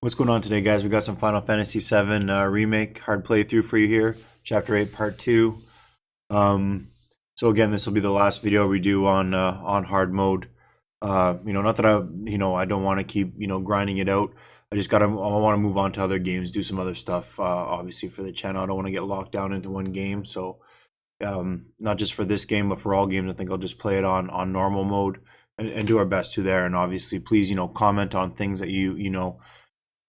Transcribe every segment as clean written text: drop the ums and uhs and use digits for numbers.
What's going on today, guys? We got some Final Fantasy VII Remake hard playthrough for you here, Chapter 8, Part 2. So again, this will be the last video we do on hard mode. Not that I don't want to keep grinding it out. I want to move on to other games, do some other stuff. Obviously for the channel, I don't want to get locked down into one game. So not just for this game, but for all games, I think I'll just play it on normal mode and do our best to there. And obviously, please comment on things that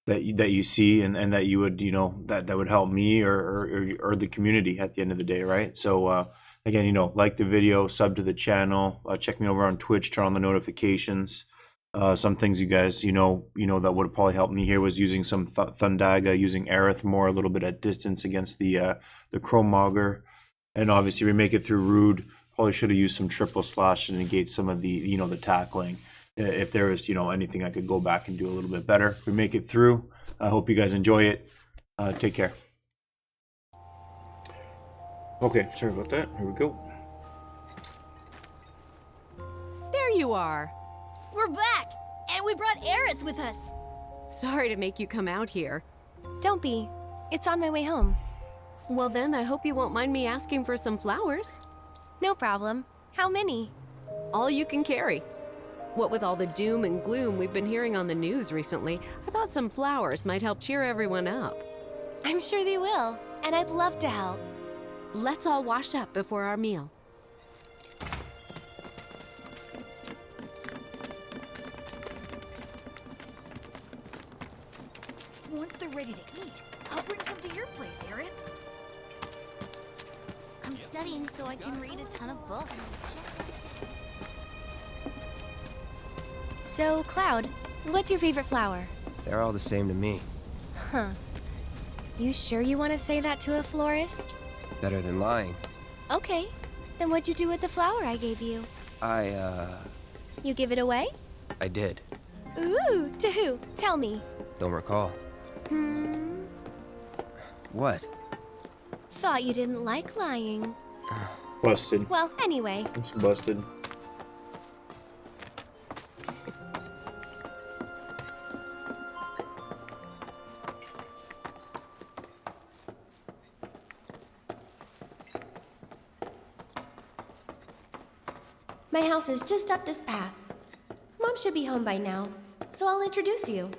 that you see and that you would that would help me or the community at the end of the day, right? So again, like the video, sub to the channel, check me over on Twitch, turn on the notifications. Some things you guys that would probably help me here was using some Thundaga, using Aerith more a little bit at distance against the Chromogger, and obviously we make it through Rude. Probably should have used some triple slash to negate some of the the tackling. If there was anything I could go back and do a little bit better. We make it through. I hope you guys enjoy it. Take care. Okay, sorry about that. Here we go. There you are. We're back, and we brought Aerith with us. Sorry to make you come out here. Don't be. It's on my way home. Well then, I hope you won't mind me asking for some flowers. No problem. How many? All you can carry. What with all the doom and gloom we've been hearing on the news recently, I thought some flowers might help cheer everyone up. I'm sure they will, and I'd love to help. Let's all wash up before our meal. Once they're ready to eat, I'll bring some to your place, Aerith. I'm studying so I can read a ton of books. So, Cloud, what's your favorite flower? They're all the same to me. Huh. You sure you want to say that to a florist? Better than lying. Okay. Then what'd you do with the flower I gave you? You give it away? I did. Ooh, to who? Tell me. Don't recall. What? Thought you didn't like lying. Busted. Well, anyway. It's busted. My house is just up this path. Mom should be home by now, so I'll introduce you.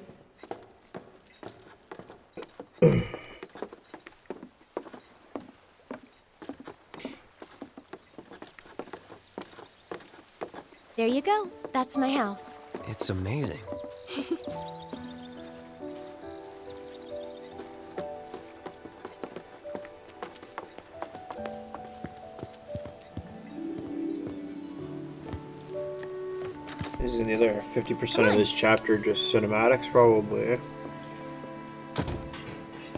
There you go. That's my house. It's amazing. Isn't the other 50% of this chapter just cinematics, probably? Eh?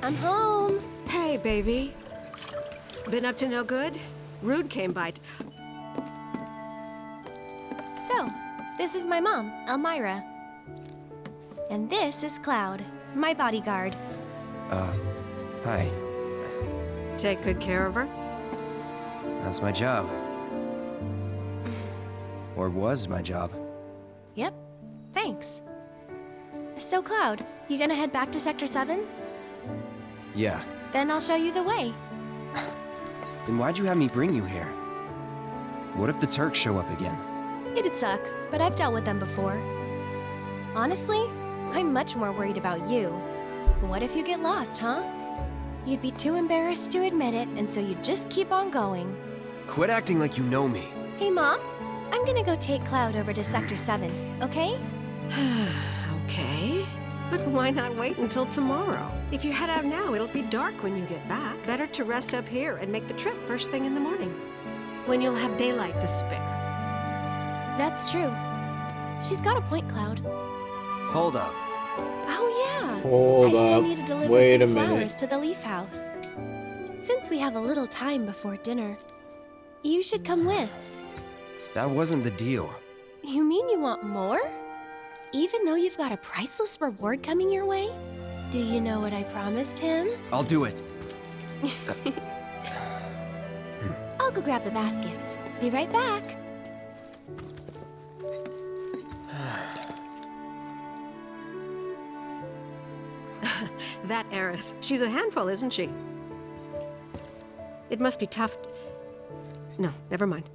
I'm home. Hey, baby. Been up to no good? Rude came by. So, this is my mom, Elmira. And this is Cloud, my bodyguard. Hi. Take good care of her? That's my job. Or was my job. Yep, thanks. So, Cloud, you gonna head back to Sector 7? Yeah. Then I'll show you the way. Then why'd you have me bring you here? What if the Turks show up again? It'd suck, but I've dealt with them before. Honestly, I'm much more worried about you. What if you get lost, huh? You'd be too embarrassed to admit it, and so you'd just keep on going. Quit acting like you know me. Hey, Mom, I'm gonna go take Cloud over to Sector 7, okay? Okay. But why not wait until tomorrow? If you head out now, it'll be dark when you get back. Better to rest up here and make the trip first thing in the morning, when you'll have daylight to spare. That's true. She's got a point, Cloud. Hold up. Oh, yeah. Hold I still up. need to deliver Wait a some flowers minute. to the Leaf House. Since we have a little time before dinner, you should come with. That wasn't the deal. You mean you want more? Even though you've got a priceless reward coming your way? Do you know what I promised him? I'll do it. I'll go grab the baskets. Be right back. That Aerith. She's a handful, isn't she? It must be tough. No, never mind.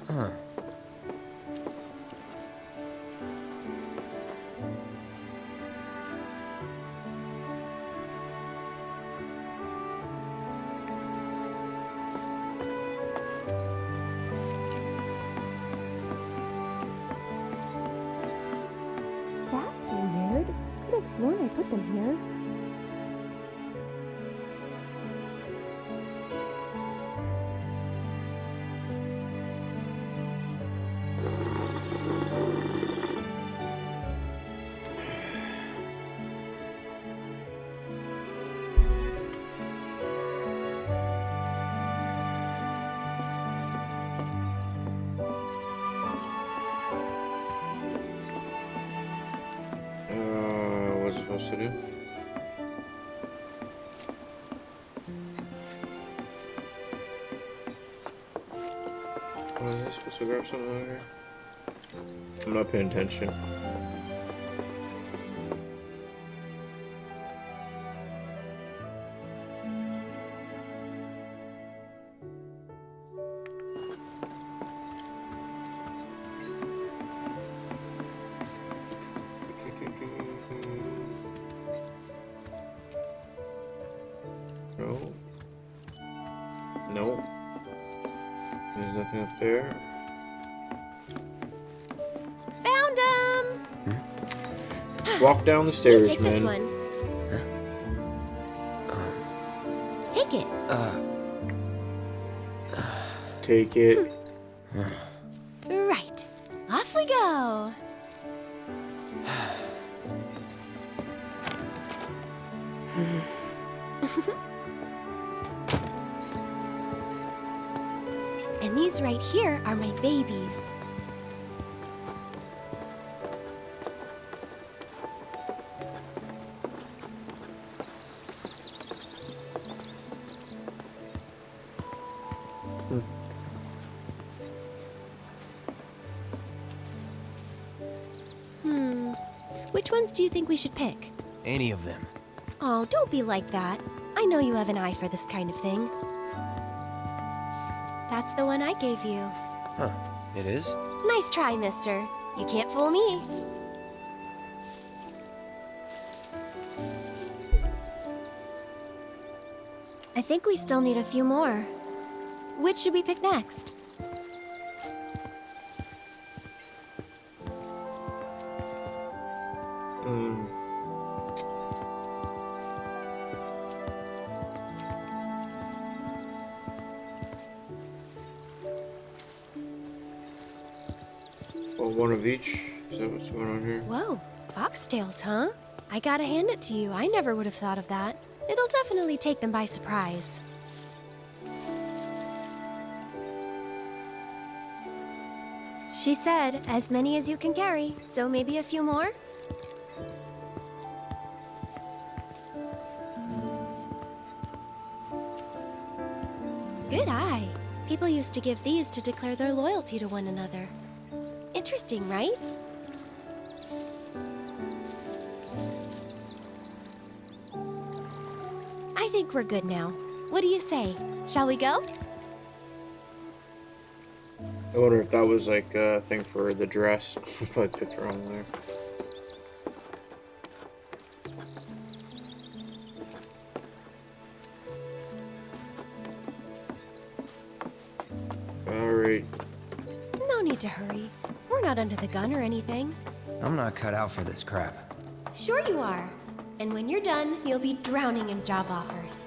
Huh. That's weird. Could have sworn I put them here. What's it supposed to do? Was I supposed to grab something over here? I'm not paying attention. No. No. There's nothing up there. Found them! Just walk down the Here, stairs, take man. this one. Take it. Take it. Right. Off we go. And these right here are my babies. Which ones do you think we should pick? Any of them. Oh, don't be like that. I know you have an eye for this kind of thing. That's the one I gave you. Huh. It is? Nice try, mister. You can't fool me. I think we still need a few more. Which should we pick next? Well, one of each. Is that what's going on here? Whoa, foxtails, huh? I gotta hand it to you. I never would have thought of that. It'll definitely take them by surprise. She said, as many as you can carry, so maybe a few more? Good eye. People used to give these to declare their loyalty to one another. Interesting, right? I think we're good now. What do you say? Shall we go? I wonder if that was like a thing for the dress. Probably picked her on there. Alright. No need to hurry. We're not under the gun or anything. I'm not cut out for this crap. Sure you are. And when you're done, you'll be drowning in job offers.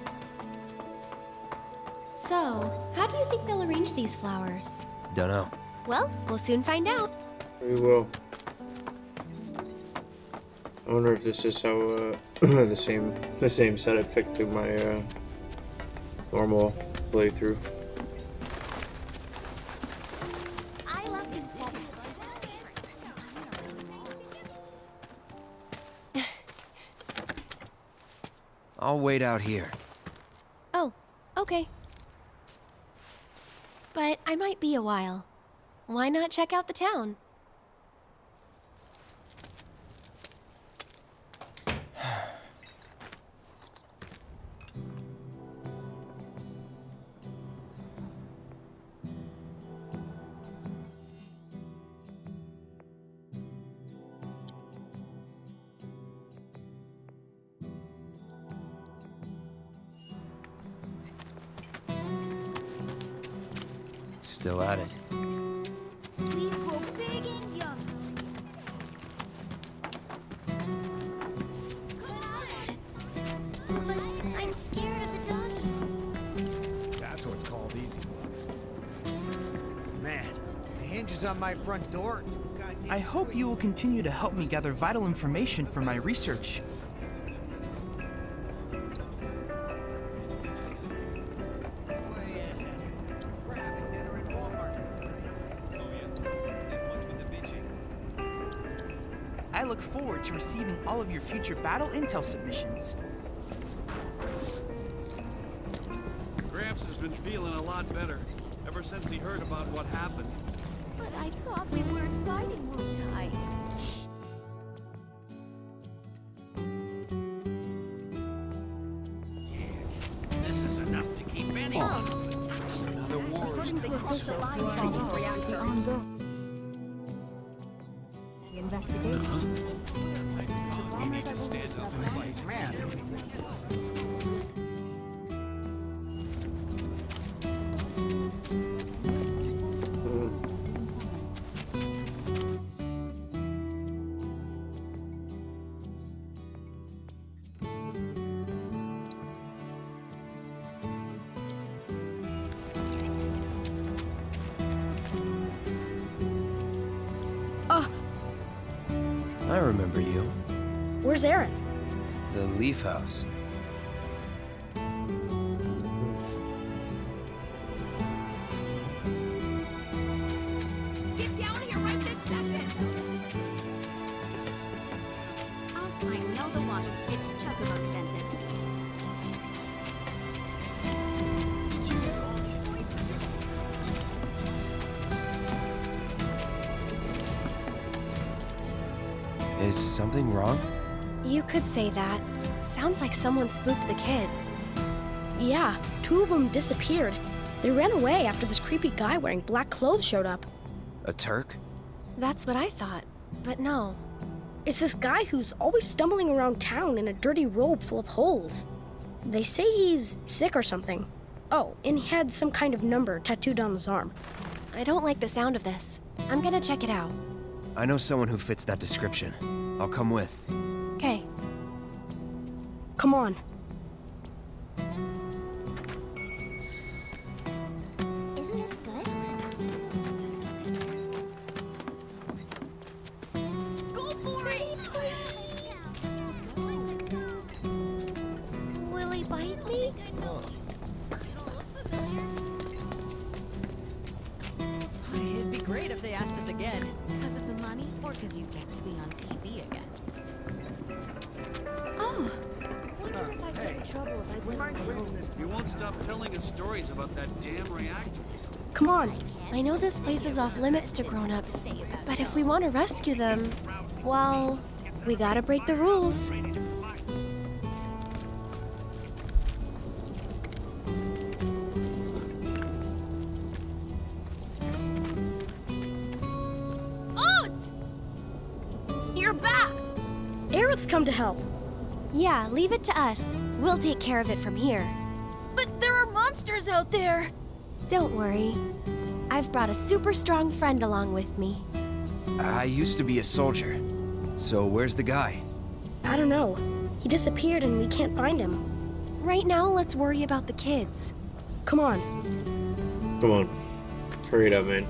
So, how do you think they'll arrange these flowers? Dunno. Well, we'll soon find out. We will. I wonder if this is how the same set I picked through my normal playthrough. I love to study. I'll wait out here. Oh, okay. But I might be a while. Why not check out the town? Still at it. Please grow big and young. But I'm scared of the doggy. That's what's called easy. Man, the hinge is on my front door. I hope you will continue to help me gather vital information for my research. I look forward to receiving all of your future battle intel submissions. Gramps has been feeling a lot better ever since he heard about what happened. But I thought we weren't fighting Wu-Tai. This is enough to keep anyone. Another war. They crossed the line from reactor. We need to stand up and fight. Man, I remember you. Where's Aerith? The Leaf House. Get down here right this second. I know the one. It's Chocobo sent it. Is something wrong? You could say that. Sounds like someone spooked the kids. Yeah, 2 of them disappeared. They ran away after this creepy guy wearing black clothes showed up. A Turk? That's what I thought. But no. It's this guy who's always stumbling around town in a dirty robe full of holes. They say he's sick or something. Oh, and he had some kind of number tattooed on his arm. I don't like the sound of this. I'm gonna check it out. I know someone who fits that description. I'll come with. Okay. Come on. Isn't this good? Go for it! Will he bite me? It'd be great if they asked us again. Because of the money, or because you get to be on TV again? Oh, Wonder if I'd get in trouble if I we went might on my win own. this. You won't stop telling us stories about that damn reactor. Come on. I know this place is off limits to grown-ups, but if we want to rescue them, well, we gotta break the rules. Oats! You're back! Aerith's come to help. Yeah, leave it to us. We'll take care of it from here. But there are monsters out there! Don't worry. I've brought a super strong friend along with me. I used to be a soldier. So where's the guy? I don't know. He disappeared and we can't find him. Right now, let's worry about the kids. Come on. Come on. Hurry it up, man.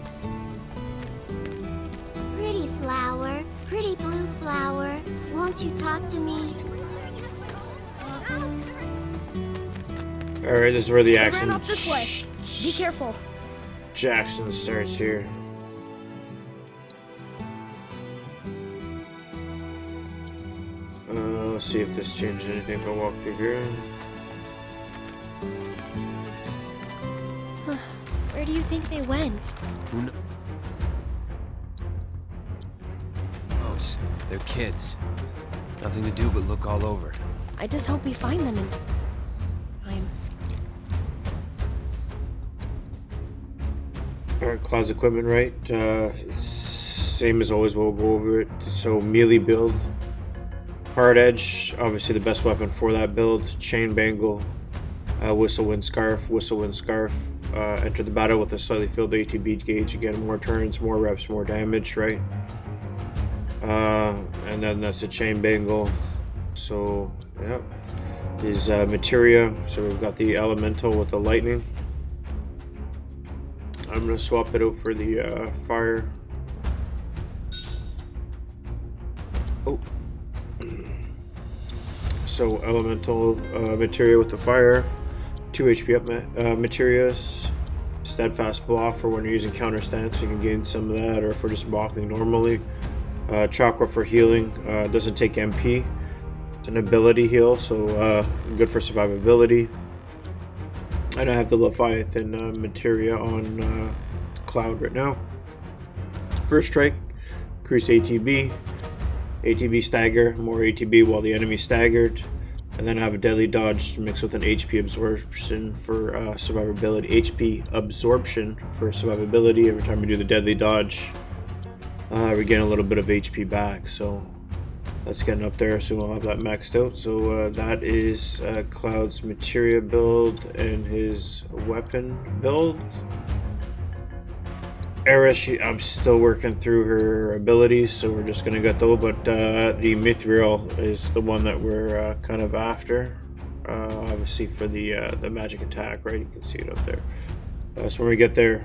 Pretty flower, pretty blue flower, won't you talk to me? Alright, this is where the They action. ran off this way. Be careful. Jackson starts here. Let's see if this changes anything if I walk through here. Where do you think they went? Who kn- Oh, they're kids. Nothing to do but look all over. I just hope we find them in time. Alright, Cloud's equipment, right? Same as always, we'll go over it. So, melee build. Hard edge, obviously the best weapon for that build. Chain bangle. Whistle wind scarf. Whistle wind scarf. Enter the battle with a slightly filled ATB gauge. Again, more turns, more reps, more damage, right? And then that's a chain bangle. So, yeah. Is materia. So we've got the elemental with the lightning. I'm gonna swap it out for the fire. Oh. So elemental materia with the fire. 2 HP up materias. Steadfast block for when you're using counter stance, you can gain some of that, or if we're just blocking normally. Chakra for healing. Doesn't take MP. It's an ability heal, so good for survivability. And I have the Leviathan materia on Cloud right now. First strike, increase ATB. ATB stagger, more ATB while the enemy staggered. And then I have a deadly dodge mixed with an HP absorption for survivability. HP absorption for survivability. Every time we do the deadly dodge, we gain a little bit of HP back. So that's getting up there, so we'll have that maxed out. So that is Cloud's materia build and his weapon build. Era, I'm still working through her abilities, so we're just gonna get those. But the Mithril is the one that we're kind of after. Obviously for the magic attack, right? You can see it up there. So when we get there,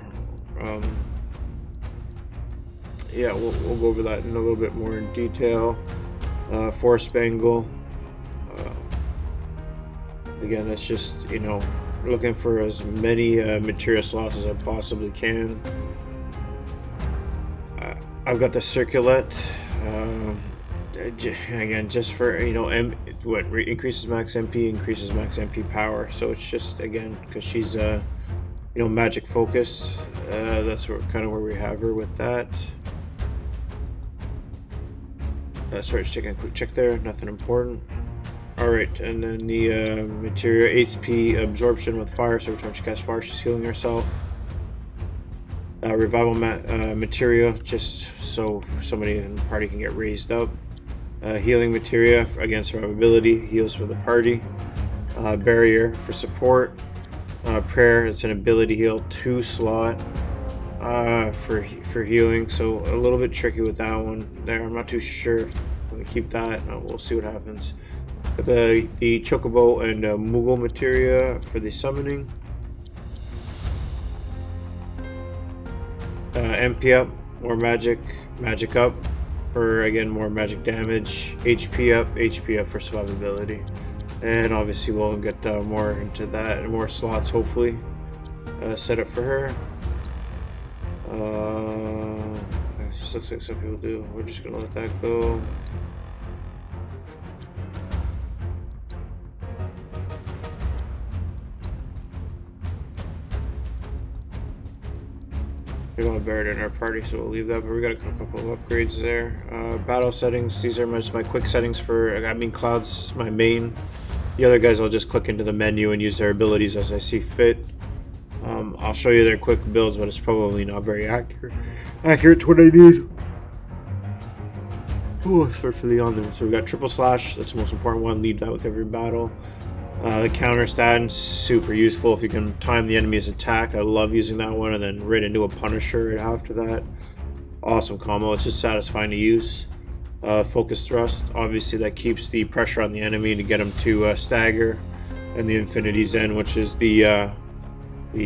yeah, we'll go over that in a little bit more in detail. Force bangle. Again, that's just, you know, looking for as many materia slots as I possibly can. I've got the circulate. Again, just for, you know, increases max MP, increases max MP power. So it's just, again, because she's you know, magic focused. That's kind of where we have her with that. Sorry, just taking a quick check there, nothing important. Alright, and then the materia HP absorption with fire, so every time she casts fire, she's healing herself. Revival materia, just so somebody in the party can get raised up. Healing materia against survivability, heals for the party. Barrier for support. Prayer, it's an ability heal, 2 slot. For healing, so a little bit tricky with that one there. I'm not too sure if I'm gonna keep that. We'll see what happens. The Chocobo and Moogle materia for the summoning. MP up, more magic up for, again, more magic damage. HP up for survivability. And obviously we'll get more into that and more slots hopefully set up for her. This looks like some people do. We're just gonna let that go. We don't have Barrett in our party, so we'll leave that, but we got a couple of upgrades there. Battle settings, these are just my quick settings for, I mean, Cloud's my main. The other guys, I'll just click into the menu and use their abilities as I see fit. I'll show you their quick builds, but it's probably not very accurate to what I need. Oh, for the on there. So we got triple slash, that's the most important one, lead that with every battle. The counter stat, super useful if you can time the enemy's attack. I love using that one, and then right into a Punisher right after that. Awesome combo, it's just satisfying to use. Focus thrust, obviously that keeps the pressure on the enemy to get him to stagger. And the Infinity Zen, which is the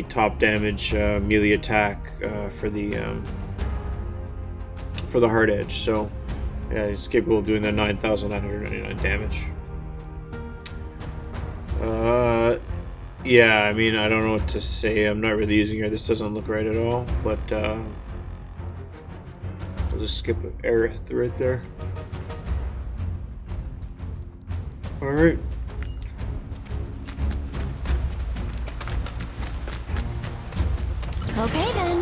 top damage melee attack for the hard edge. So yeah, it's capable of doing that 9,999 damage. Yeah, I mean, I don't know what to say. I'm not really using her. This doesn't look right at all, but I'll just skip Aerith right there. All right. Okay then.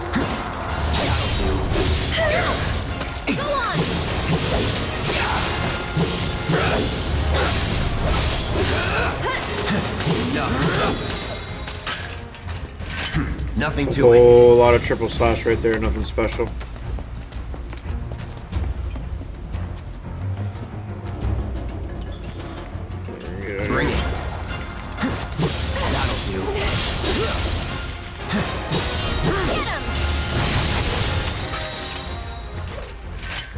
Go on! Nothing A to it. whole lot of triple slash right there. Nothing special. Bring it. That'll do. Get him!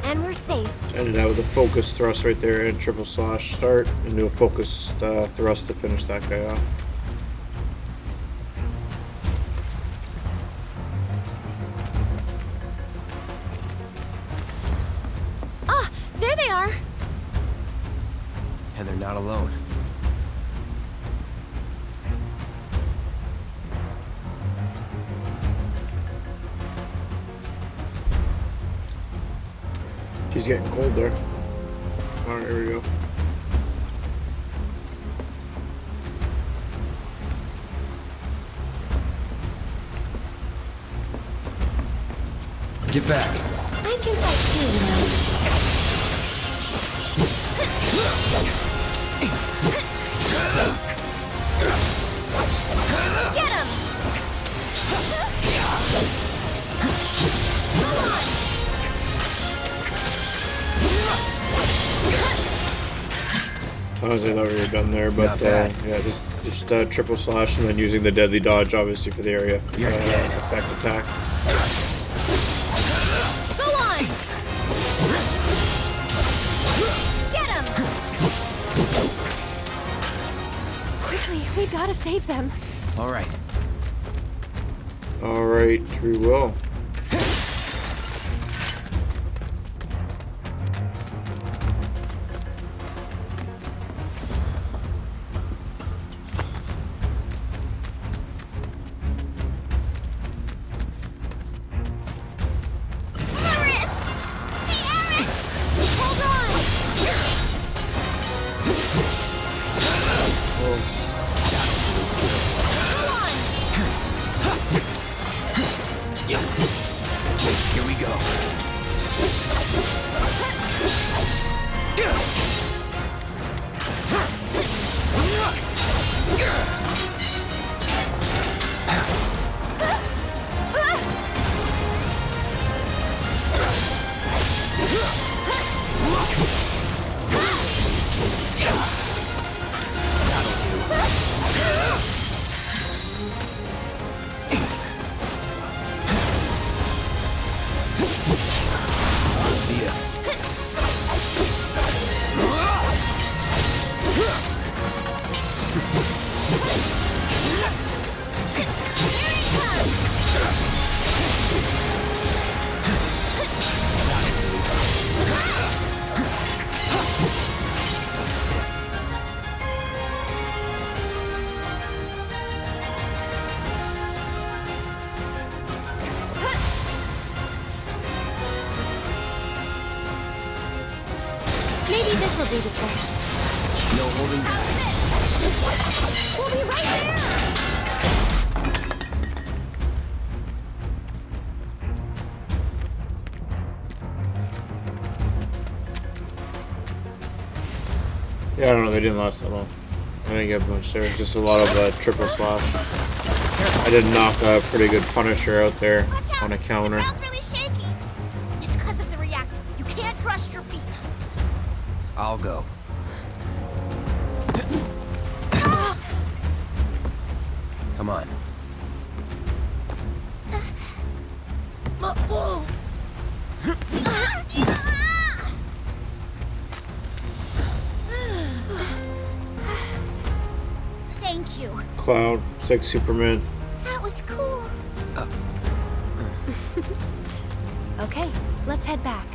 And we're safe. Ended out with a focus thrust right there and triple slash start, and do a focus thrust to finish that guy off. Ah, there they are. And they're not alone. She's getting cold there. Alright, here we go. Get back. I can fight too, you know. Get him! Honestly, I thought we were done there, but Not bad. yeah, just triple slash and then using the deadly dodge, obviously, for the area You're dead. effect attack. Go on! Get him! Quickly, we gotta save them. All right. Alright, we will. Here we go. See ya. Maybe this'll do the trick. No holding back. We'll be right there! Yeah, I don't know, they didn't last that long. I didn't get much there. It was just a lot of triple slash. I did knock a pretty good Punisher out there on a counter. The ground's really shaky. It's because of the reactor. You can't trust your feet. I'll go. Come on. Whoa. Thank you. Cloud, it's like Superman. That was cool. Okay, let's head back.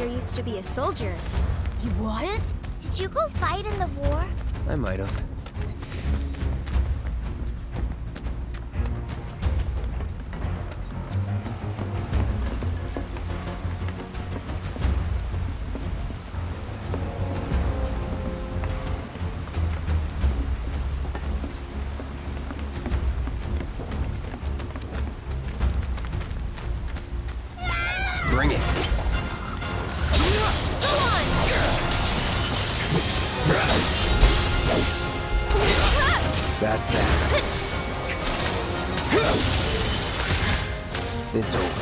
used to be a soldier. He was? Did you go fight in the war? I might have. Bring it. That's that. It's over.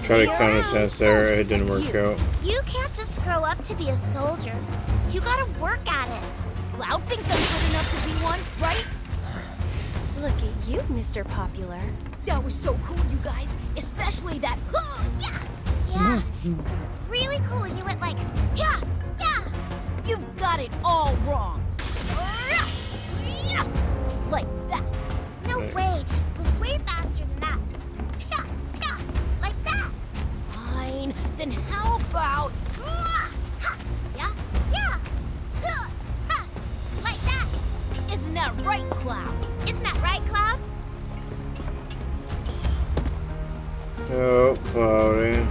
Try to counter sense there, it didn't work out. You can't just grow up to be a soldier. You gotta work at it. Cloud thinks I'm good enough to be one, right? Look at you, Mr. Popular. That was so cool, you guys. Especially that, yeah. Yeah, it was really cool and you went like, yeah, yeah. You've got it all wrong. Like that. No way. It was way faster than that. Yeah, yeah, like that. Fine. Then how about, yeah, yeah. Like that. Isn't that right, Cloud? Isn't that right, Cloud? Oh, Cloudy.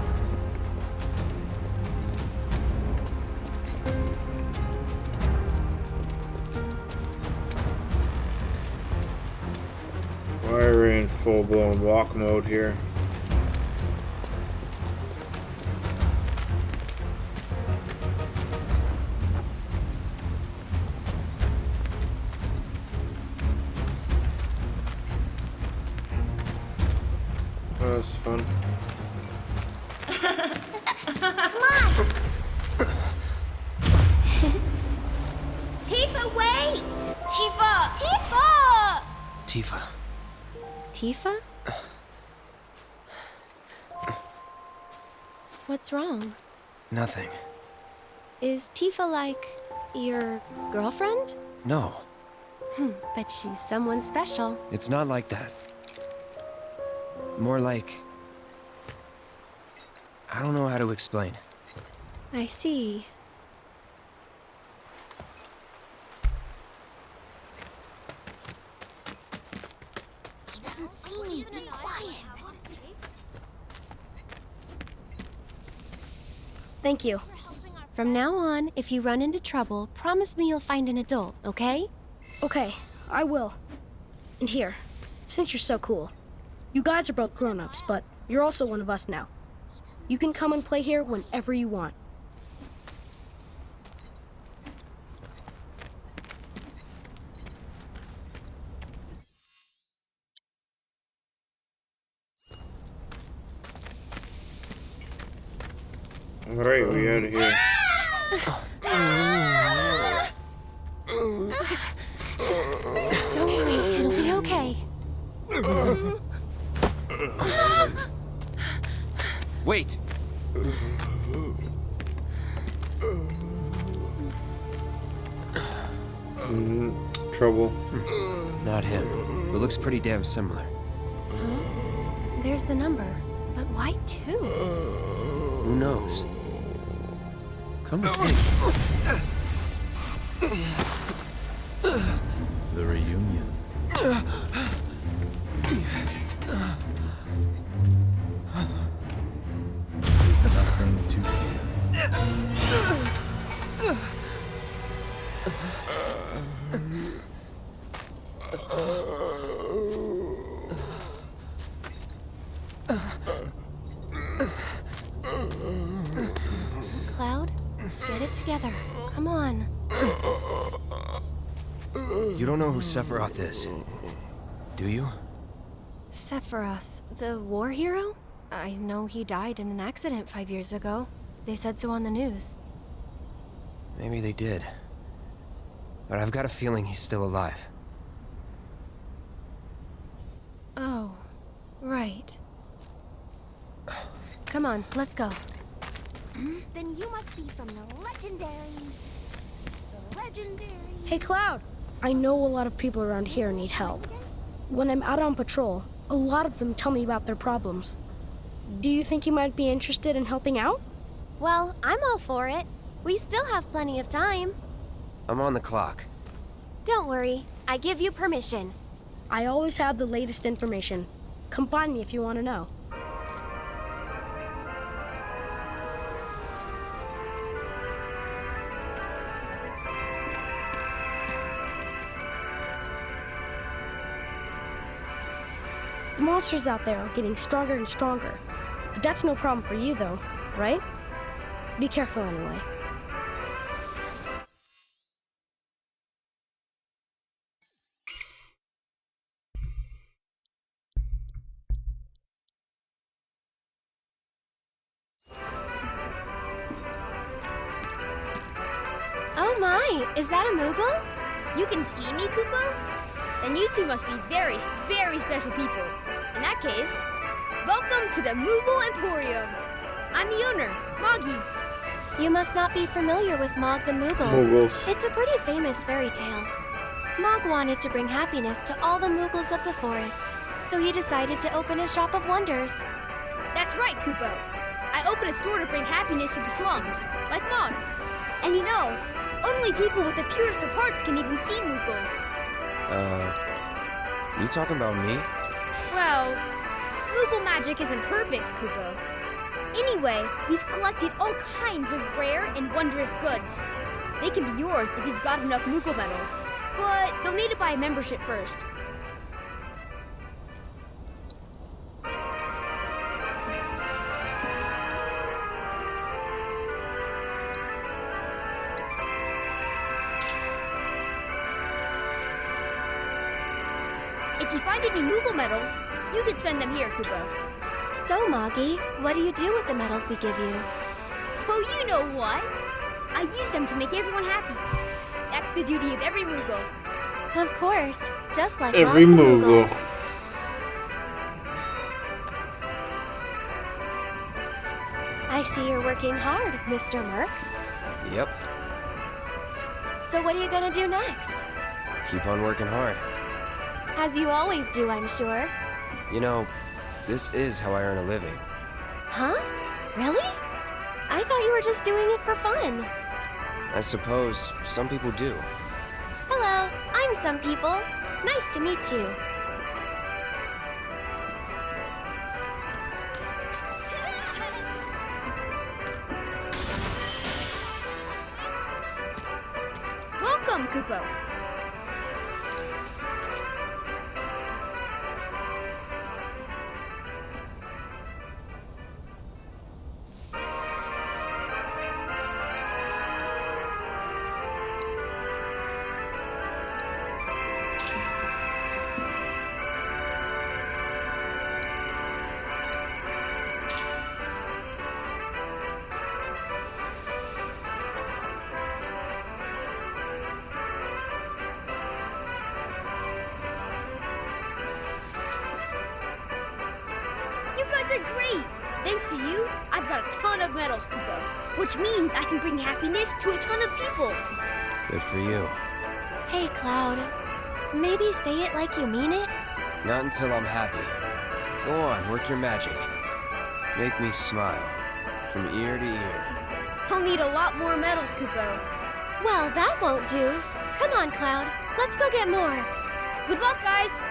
Why are we in full-blown walk mode here? Oh, that's fun. Come on! Tifa, wait! Tifa! Tifa! Tifa. Tifa? What's wrong? Nothing. Is Tifa like your girlfriend? No, But she's someone special. it's not like that. More like... I don't know how to explain. I see. He doesn't see me. Be quiet. Thank you. From now on, if you run into trouble, promise me you'll find an adult, okay? Okay, I will. And here, since you're so cool, you guys are both grown-ups, but you're also one of us now. You can come and play here whenever you want. Alright, we out of here. Don't worry, it'll be okay. Wait! Trouble. Not him. But looks pretty damn similar. There's the number. But why two? Who knows? Come to think. The reunion. Is nothing to fear. Cloud, get it together. Come on. You don't know who Sephiroth is, do you? Sephiroth, the war hero? I know he died in an accident 5 years ago. They said so on the news. Maybe they did. But I've got a feeling he's still alive. Oh, right. Come on, let's go. Then you must be from the legendary... Hey, Cloud! I know a lot of people around here need help. When I'm out on patrol, a lot of them tell me about their problems. Do you think you might be interested in helping out? Well, I'm all for it. We still have plenty of time. I'm on the clock. Don't worry, I give you permission. I always have the latest information. Come find me if you want to know. The monsters out there are getting stronger and stronger. But that's no problem for you, though, right? Be careful anyway. Oh my, is that a Moogle? You can see me, Kupo? Then you two must be very, very special people. In that case, welcome to the Moogle Emporium. I'm the owner, Moggy. You must not be familiar with Mog the Moogle. Moogles. It's a pretty famous fairy tale. Mog wanted to bring happiness to all the Moogles of the forest, so he decided to open a shop of wonders. That's right, Kupo. I opened a store to bring happiness to the slums, like Mog. And you know, only people with the purest of hearts can even see Moogles. You talking about me? Well, Moogle magic isn't perfect, Kupo. Anyway, we've collected all kinds of rare and wondrous goods. They can be yours if you've got enough Moogle medals, but you'll need to buy a membership first. If you find any Moogle medals, you can spend them here, Kupo. So, Moggy, what do you do with the medals we give you? Oh, you know what? I use them to make everyone happy. That's the duty of every Moogle. Of course, just like Every Mog the Moogle. I see you're working hard, Mr. Merc. Yep. So what are you gonna do next? Keep on working hard. As you always do, I'm sure. You know, this is how I earn a living. Huh? Really? I thought you were just doing it for fun. I suppose some people do. Hello, I'm Some People. Nice to meet you. Welcome, Kupo. You guys are great! Thanks to you, I've got a ton of medals, Kupo. Which means I can bring happiness to a ton of people. Good for you. Hey, Cloud. Maybe say it like you mean it? Not until I'm happy. Go on, work your magic. Make me smile. From ear to ear. I'll need a lot more medals, Kupo. Well, that won't do. Come on, Cloud. Let's go get more. Good luck, guys!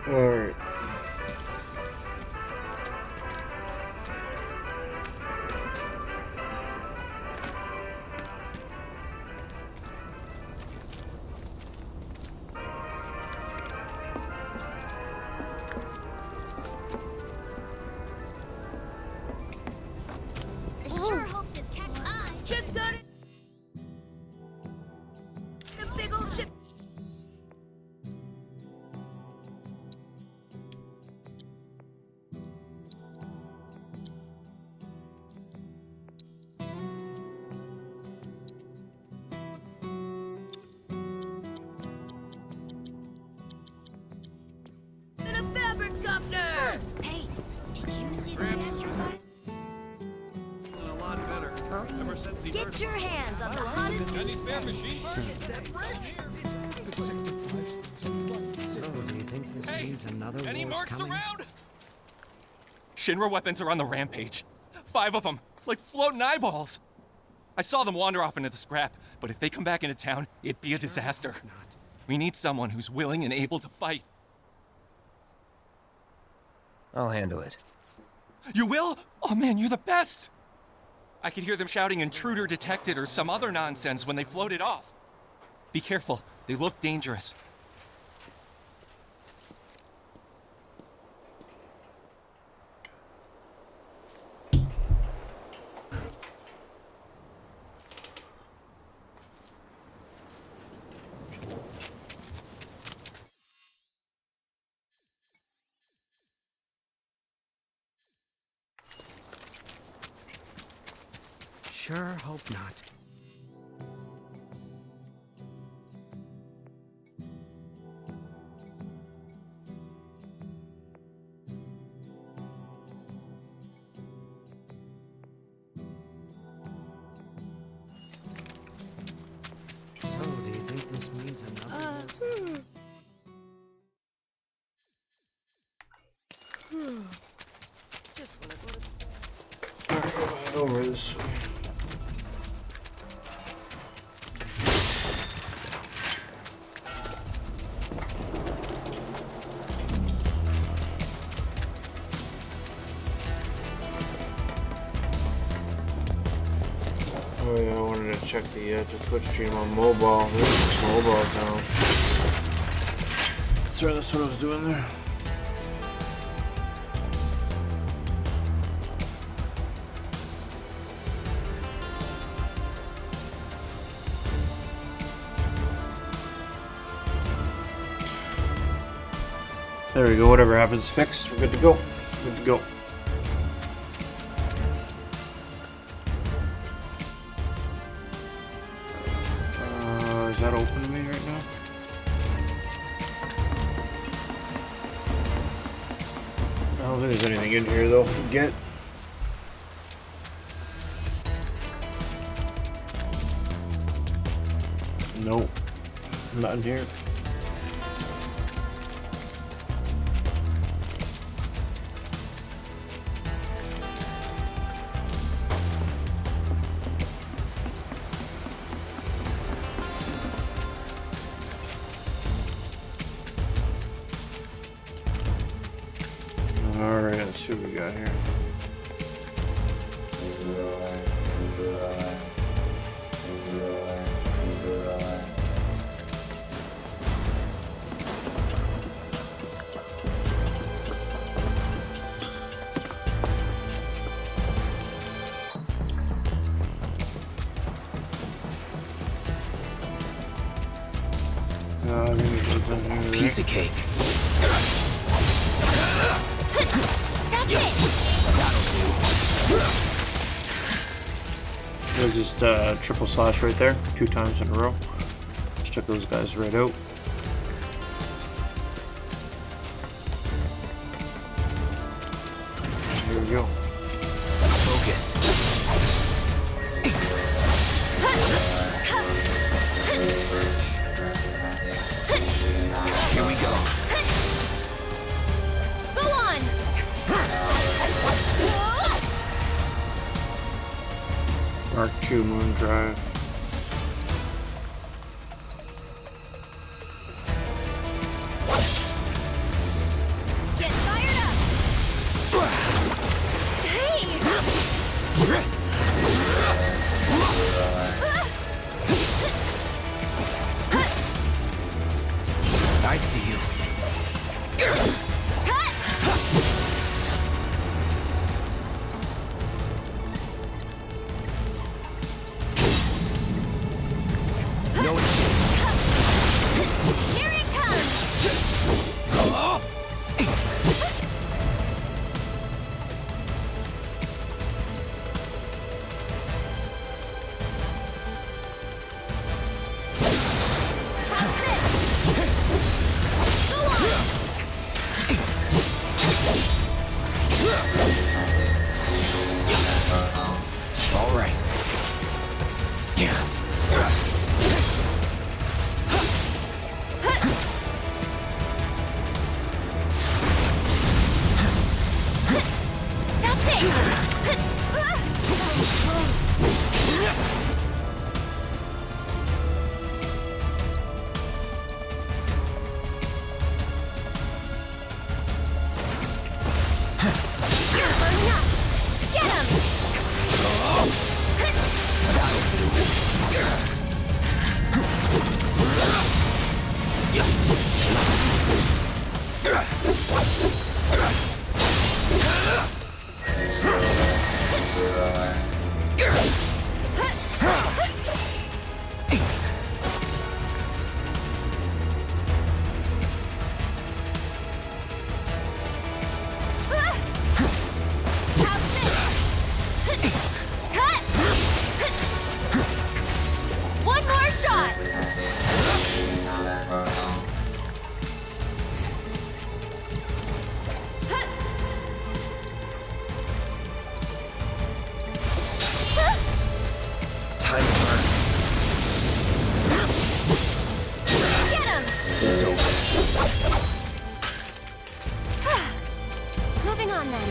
Alright. Ship. And a fabric softener! Hey, did you see the Gramps answer file? feeling a lot better. Huh? Ever since he heard Get your hands on the hottest Any spare machine So, do you think this means another Any war's mercs coming? around? Shinra weapons are on the rampage. 5 of them, like floating eyeballs. I saw them wander off into the scrap, but if they come back into town, it'd be a disaster. We need someone who's willing and able to fight. I'll handle it. You will? Oh man, you're the best! I could hear them shouting intruder detected or some other nonsense when they floated off. Be careful, they look dangerous. Sure hope not. So, do you think this means another? Over this way. Oh yeah, I wanted to check the Twitch stream on mobile. This mobile now. Sorry, that's what I was doing there. There we go, whatever happens, fixed. We're good to go. Good to go. Is that open to me right now? I don't think there's anything in here though. Get. Nope. Not in here. Alright, let's see what we got here. I think it goes in here. Piece of cake. That's it! There's just triple slash right there, 2 times in a row. Let's check those guys right out. Here we go. Focus. Here we go. Go on! Mark 2 Moon Drive. Get fired up! Hey! I see you. No escape. Here it comes! All right. That's it! Get him! How's this? Cut! One more shot! Time to burn. Get him! It's over. Moving on then.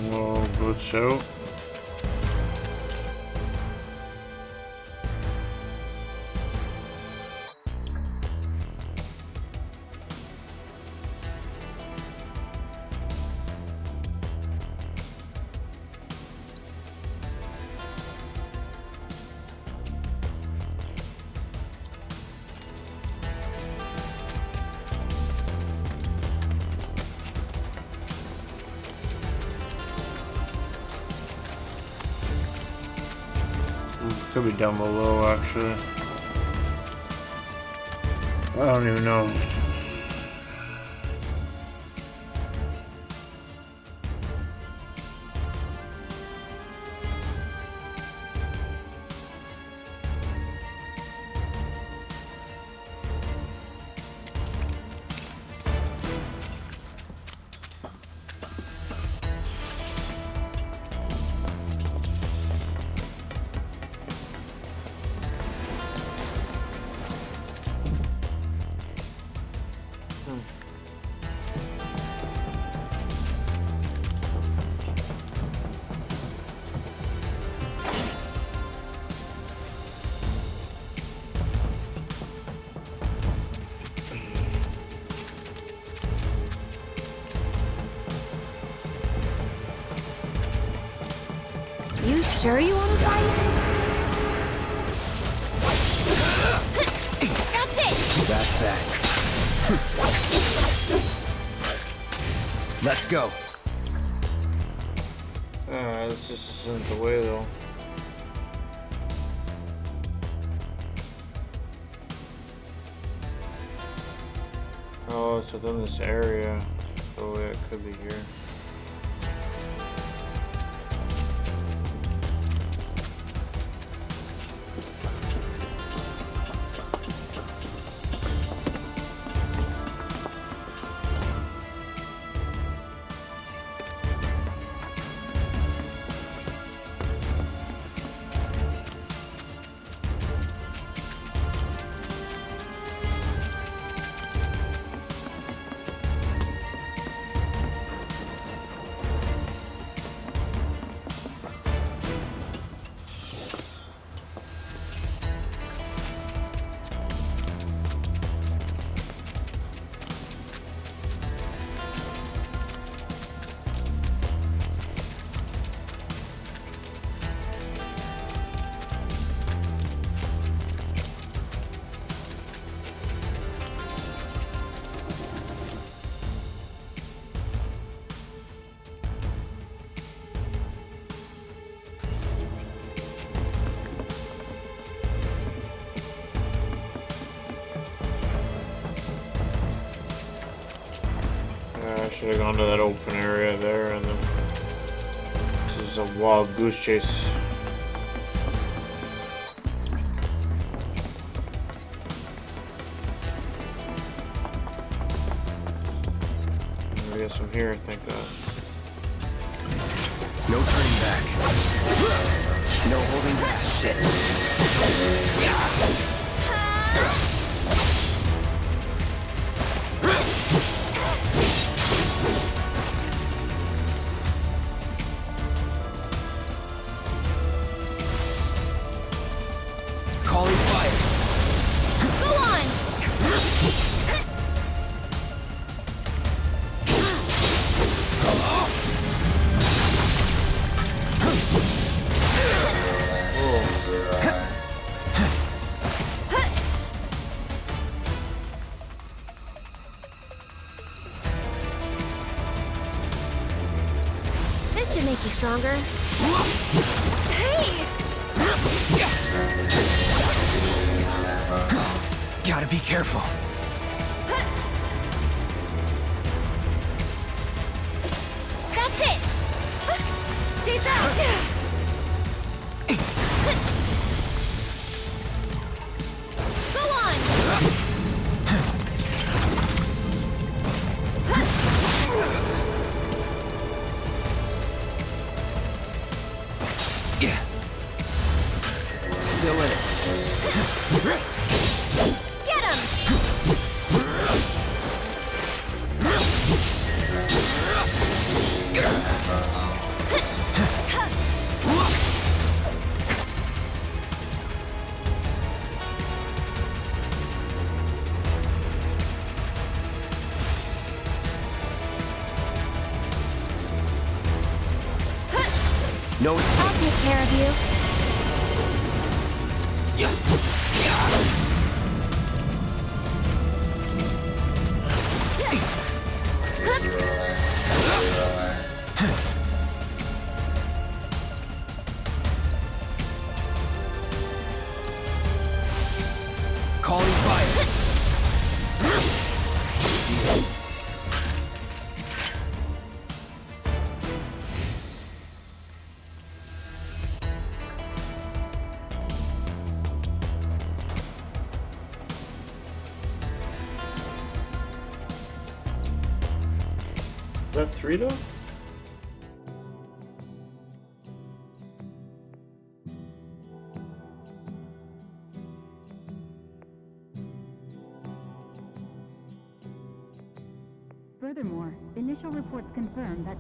Well, good show. Could be down below, actually. I don't even know. You sure you want to fight? That's it! That's that. Let's go. This just isn't the way though. Oh, it's within this area. So yeah, it could be here. I should have gone to that open area there, and then this is a wild goose chase. I guess I'm here, thank God. No turning back. No holding back. Shit. Calling fire. Go on! This should make you stronger. Hey! Gotta be careful. That's it! Stay back! Go on! Yeah. Still in it. Get him! No escape. I'll take care of you. Calling fire. Is that 3 though? Furthermore, initial reports confirm that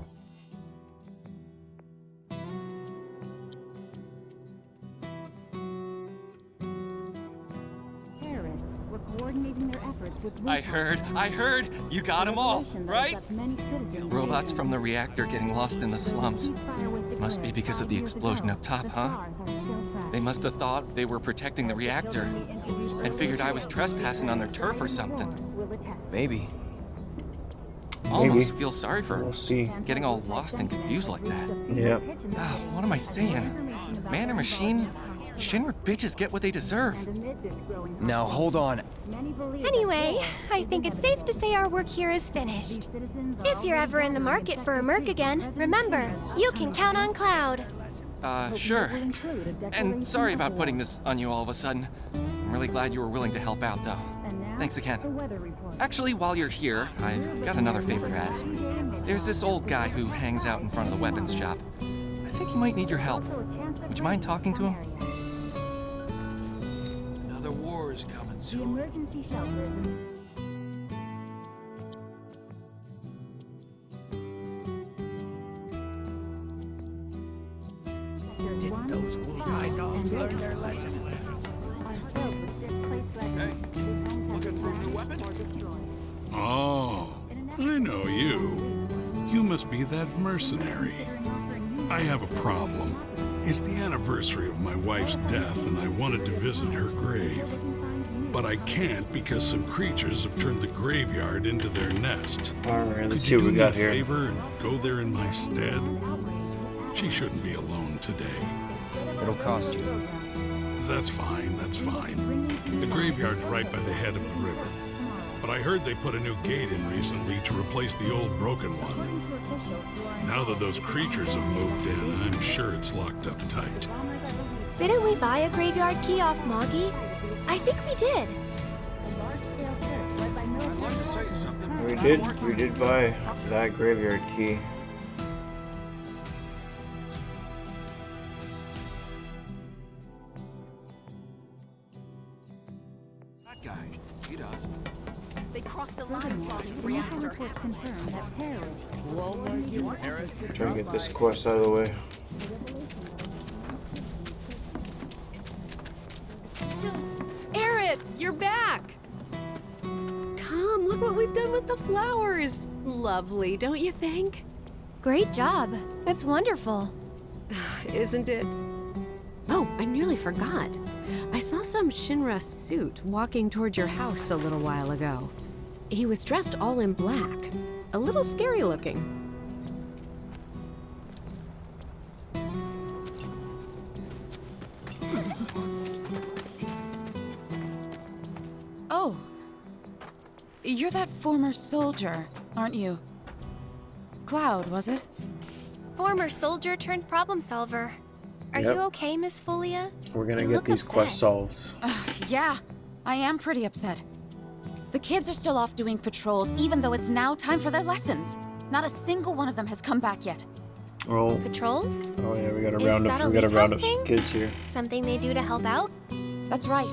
terrorists were coordinating their efforts with I heard. You got them all, right? Robots from the reactor getting lost in the slums. Must be because of the explosion up top, huh? They must have thought they were protecting the reactor and figured I was trespassing on their turf or something. Maybe. almost feel sorry for We'll see. getting all lost and confused like that. Yeah. Oh, what am I saying? Man or machine? Shinra bitches get what they deserve. Now hold on. Anyway, I think it's safe to say our work here is finished. If you're ever in the market for a merc again, remember, you can count on Cloud. Sure. And sorry about putting this on you all of a sudden. I'm really glad you were willing to help out, though. Thanks again. Actually, while you're here, I've got another favor to ask. There's this old guy who hangs out in front of the weapons shop. I think he might need your help. Would you mind talking to him? Another war is coming soon. Emergency shelter. Didn't those Ffvii dogs learn their lesson? Hey, looking for a new weapon? Oh, I know you. You must be that mercenary. I have a problem. It's the anniversary of my wife's death, and I wanted to visit her grave. But I can't because some creatures have turned the graveyard into their nest. Alright, let's Could see you what do we me a got here. favor and go there in my stead? She shouldn't be alone today. It'll cost you. That's fine, that's fine. The graveyard's right by the head of the river. But I heard they put a new gate in recently to replace the old broken one. Now that those creatures have moved in, I'm sure it's locked up tight. Didn't we buy a graveyard key off Moggy? I think we did. I'd love to say something. We did buy that graveyard key. That guy, he does. They crossed the line. Reactor reports confirm that terrorists. Try to get this quest out of the way. Eric, you're back! Come, look what we've done with the flowers. Lovely, don't you think? Great job. That's wonderful. Isn't it? Oh, I nearly forgot. I saw some Shinra suit walking toward your house a little while ago. He was dressed all in black. A little scary looking. Oh. You're that former soldier, aren't you? Cloud, was it? Former soldier turned problem solver. Are Yep. you okay, Miss Folia? We're gonna You get look these upset. quests solved. Yeah, I am pretty upset. The kids are still off doing patrols, even though it's now time for their lessons. Not a single one of them has come back yet. Oh. Patrols? Oh yeah, we gotta Is round that up. a We gotta leaf round house up some thing? kids here. Something they do to help out? That's right.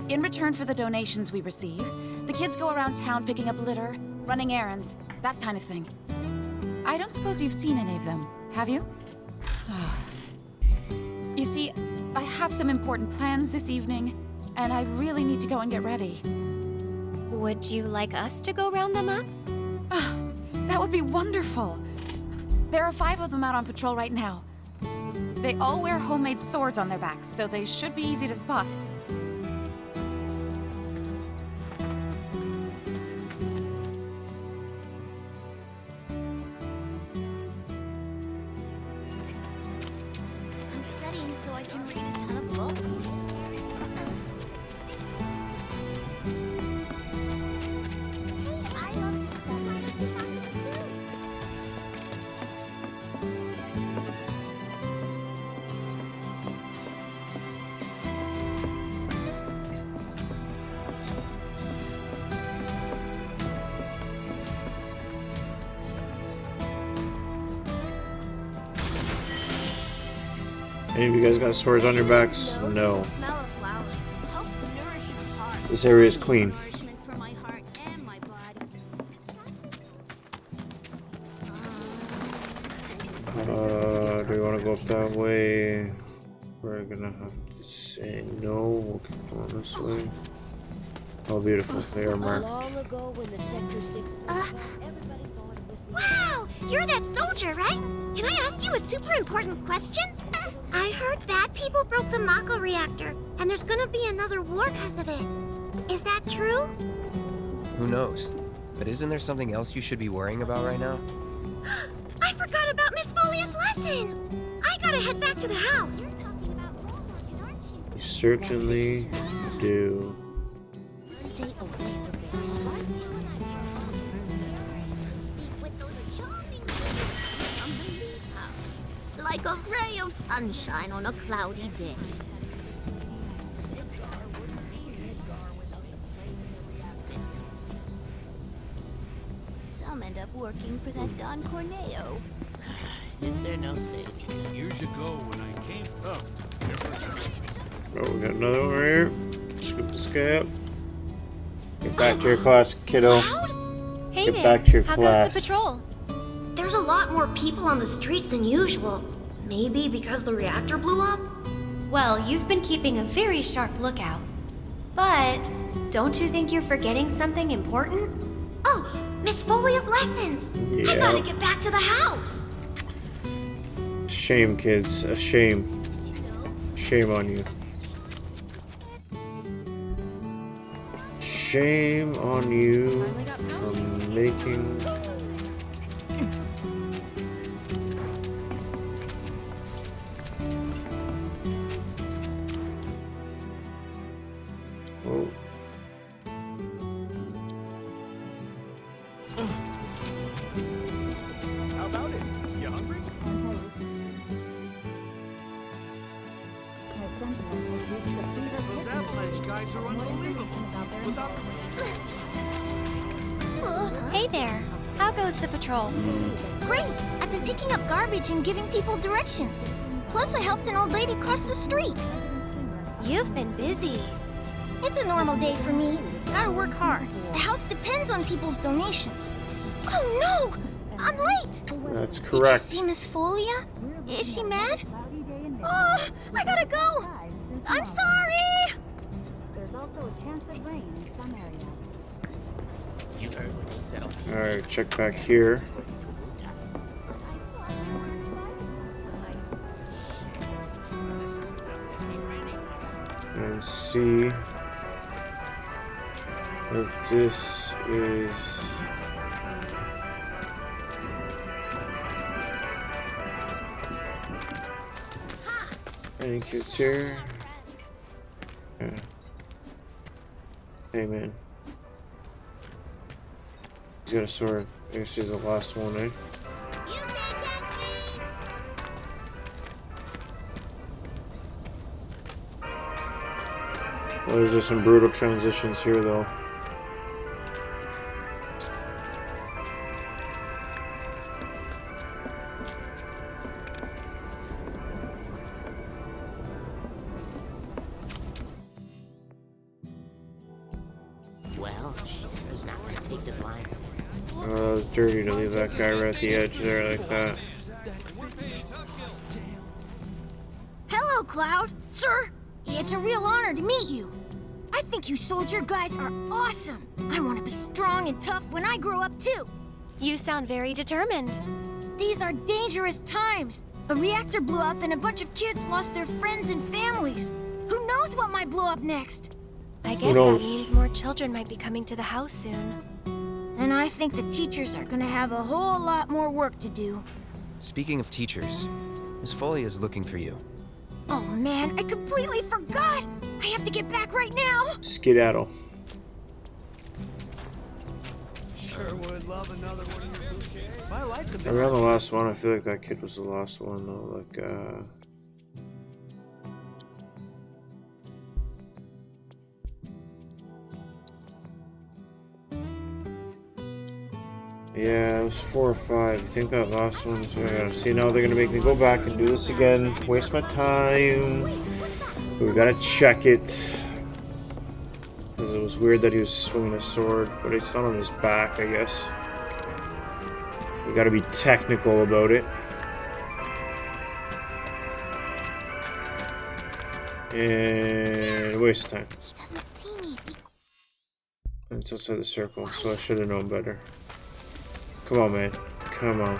In return for the donations we receive, the kids go around town picking up litter, running errands, that kind of thing. I don't suppose you've seen any of them, have you? You see, I have some important plans this evening, and I really need to go and get ready. Would you like us to go round them up? That would be wonderful. There are 5 of them out on patrol right now. They all wear homemade swords on their backs, so they should be easy to spot. I'm studying so I can read a ton of books. Hey, I love to study. Any of you guys got swords on your backs? No. The smell of flowers helps nourish your heart. This area is clean. Nourishment for my heart and my body. Do we want to go up that way? We're gonna have to say no. We'll keep going this way. Oh, beautiful. They are marked. Long ago when the Sector 6 everybody thought it was the Wow! You're that soldier, right? Can I ask you a super important question? I heard bad people broke the Mako reactor, and there's gonna be another war because of it. Is that true? Who knows? But isn't there something else you should be worrying about right now? I forgot about Miss Folia's lesson! I gotta head back to the house. You certainly do. Stay away from there. With those charming from the Leaf House, like a ray of sunshine on a cloudy day. Some end up working for that Don Corneo. Is there no saving? Years ago when I came up. Oh, we got another one right here. Scoop this guy up. Get back to your class, kiddo. Hey Get there. back to your How class. goes the patrol? There's a lot more people on the streets than usual. Maybe because the reactor blew up? Well, you've been keeping a very sharp lookout. But don't you think you're forgetting something important? Oh, Miss Folia's lessons! I gotta get back to the house! Shame, kids. A shame. Shame on you. Shame on you for making... Oh. How about it? You hungry? Those avalanche guys are unbelievable. Without Hey there. How goes the patrol? Great! I've been picking up garbage and giving people directions. Plus, I helped an old lady cross the street. You've been busy. It's a normal day for me. Gotta work hard. The house depends on people's donations. Oh no! I'm late! That's Did you correct. see Miss Folia? Is she mad? Oh, I gotta go! I'm sorry! There's also a chance of rain in some areas. You heard what they said on TV. Alright, check back here. And see if this is... Any kids here? Yeah. Hey man. He's got a sword. I guess he's the last one, eh? Well, there's just some brutal transitions here, though. Well, it's not gonna take this line. It's dirty to leave that guy right at the edge there like that. Hello, Cloud. Sir, it's a real honor to meet you. I think you soldier guys are awesome. I want to be strong and tough when I grow up, too. You sound very determined. These are dangerous times. A reactor blew up and a bunch of kids lost their friends and families. Who knows what might blow up next? I guess that means more children might be coming to the house soon. And I think the teachers are gonna have a whole lot more work to do. Speaking of teachers, Miss Folia is looking for you. Oh man, I completely forgot! I have to get back right now! Skedaddle. Sure would love another one of your bouquets. My life's a bit. Around the last one, I feel like that kid was the last one, though. Like, yeah, it was 4 or 5. I think that last one. So I gotta see now. They're gonna make me go back and do this again. Waste my time. We gotta check it. Because it was weird that he was swinging a sword, but it's not on his back, I guess. We gotta be technical about it. And waste of time. He doesn't see me. It's outside the circle, so I should have known better. Come on, man. Come on.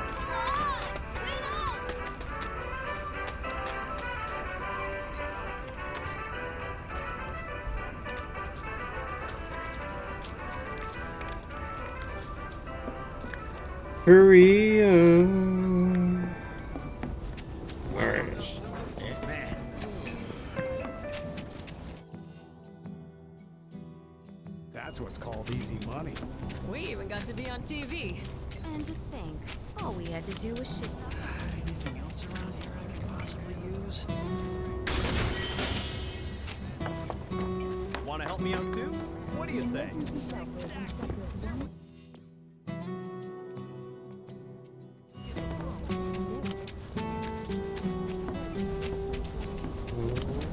Hurry up. Alright. That's what's called easy money. We even got to be on TV. And to think, all we had to do was shit. Anything else around here I could possibly use? Want to help me out too? What do you say?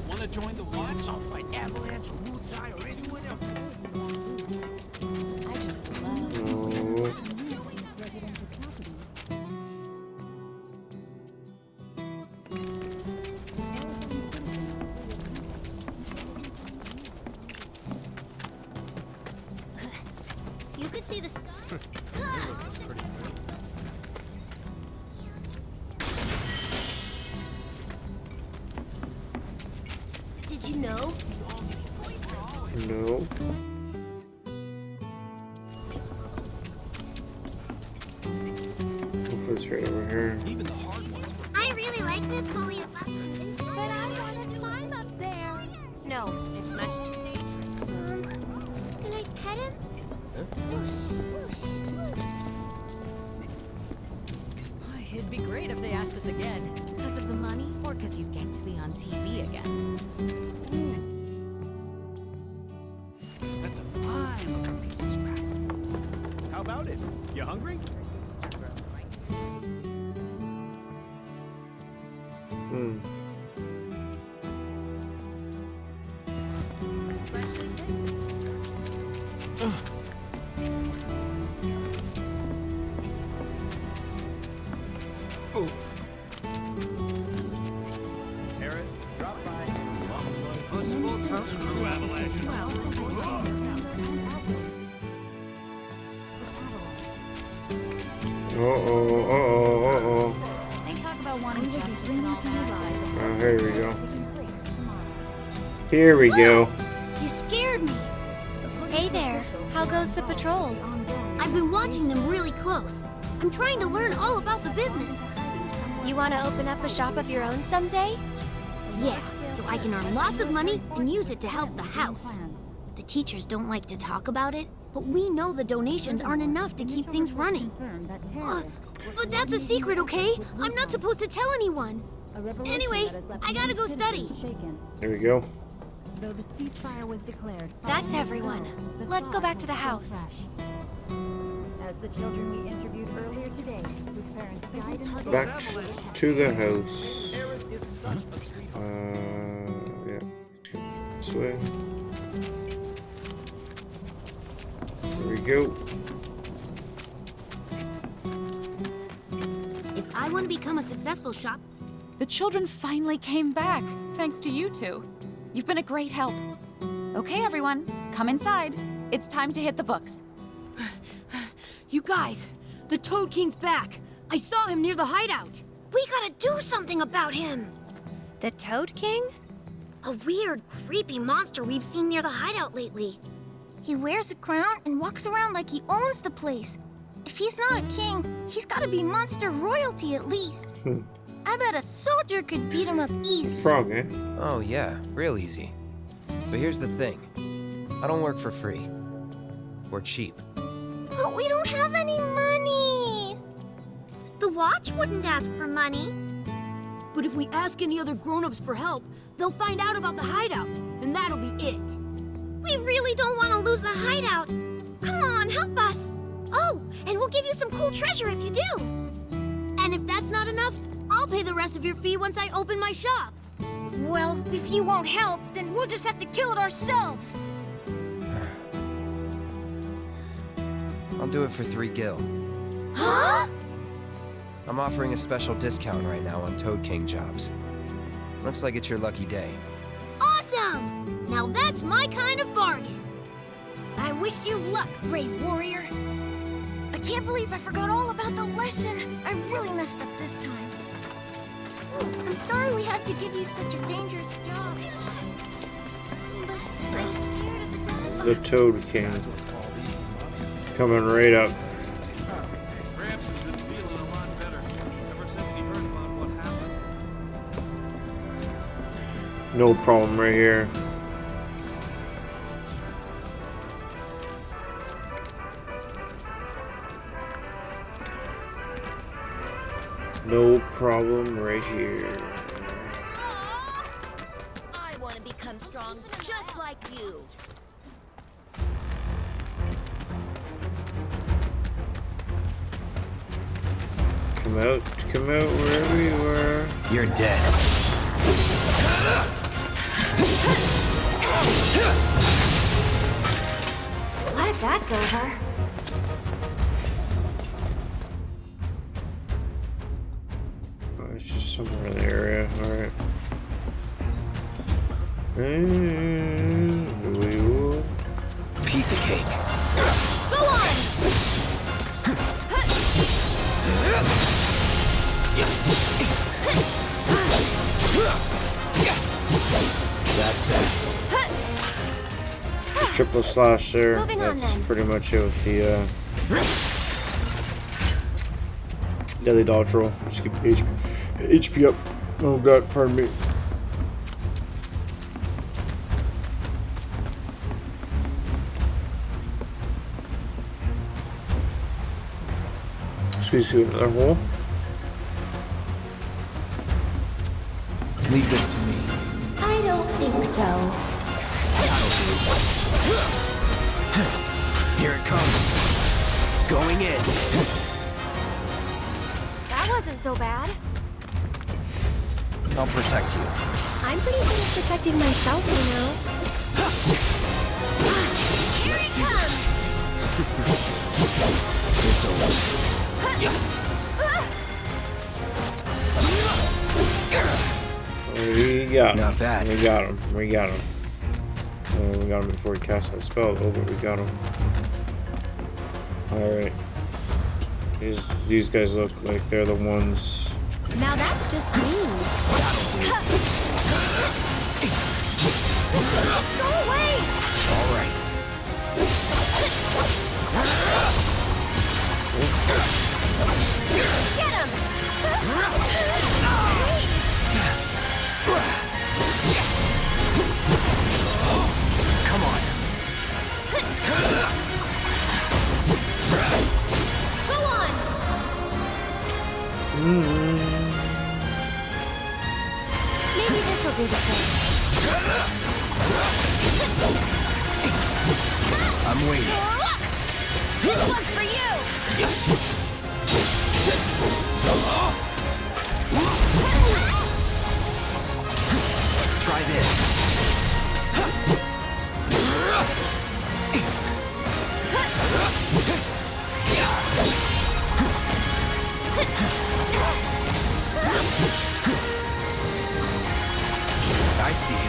Want to join the watch? I'll fight Avalanche or Ffvii or anyone else. I just love You could see the sky. Did you know? No. Hopefully it's right over here. I really like this holy but I want to climb up there. No, it's much too dangerous. Can I pet him? Whoosh, whoosh, whoosh. It'd be great if they asked us again. Because of the money, or because you get to be on TV again? That's a fine looking piece of scrap. How about it? You hungry? Eric, drop by. Screw Avalanche. They talk about wanting justice and all that. Oh, here we go. Here we go. You scared me. Hey there, how goes the patrol? I've been watching them really close. I'm trying to learn all about the business. You want to open up a shop of your own someday? Yeah, so I can earn lots of money and use it to help the house. The teachers don't like to talk about it, but we know the donations aren't enough to keep things running. But that's a secret, okay? I'm not supposed to tell anyone. Anyway, I gotta go study. There we go. Though the ceasefire was declared. That's everyone. Let's go back to the house. As the children we interviewed earlier today, whose parents died in the Back to the house. Yeah. This way. There we go. If I want to become a successful shop, The children finally came back, thanks to you two. You've been a great help. Okay, everyone, come inside. It's time to hit the books. you guys, the Toad King's back. I saw him near the hideout. We gotta do something about him. The Toad King? A weird, creepy monster we've seen near the hideout lately. He wears a crown and walks around like he owns the place. If he's not a king, he's gotta be monster royalty at least. I bet a soldier could beat him up easy. Frog, eh? Oh, yeah, real easy. But here's the thing. I don't work for free. We're cheap. But we don't have any money. The watch wouldn't ask for money. But if we ask any other grown-ups for help, they'll find out about the hideout, and that'll be it. We really don't want to lose the hideout. Come on, help us. Oh, and we'll give you some cool treasure if you do. And if that's not enough, I'll pay the rest of your fee once I open my shop. Well, if you won't help, then we'll just have to kill it ourselves. I'll do it for 3 gil. Huh? I'm offering a special discount right now on Toad King jobs. Looks like it's your lucky day. Awesome! Now that's my kind of bargain. I wish you luck, brave warrior. I can't believe I forgot all about the lesson. I really messed up this time. I'm sorry we had to give you such a dangerous job. But I'm scared of the dark. The Toad King. Coming right up. Gramps has been No problem right here. No problem right here. I want to become strong just like you. Come out wherever you were. You're dead. Glad that's over. Oh, it's just somewhere in the area. Alright. Piece of cake. Go on! That's that. Just triple slash there. Moving on, That's then. pretty much it with the Deadly Dodge Roll. Just keep HP up. Oh god, pardon me. Squeeze through another hole. Leave this to me. I don't think so. Here it comes. Going in. That wasn't so bad. I'll protect you. I'm pretty good at protecting myself, you know. Here he comes! It's over. We got him. Not bad. We got him. We got him. Oh, we got him before he cast that spell, though, but we got him. Alright. These guys look like they're the ones. Now that's just mean. Just go away! All right. Get him! Come on. Go on! Maybe this'll do the thing. I'm waiting. This one's for you! Try this. I see you.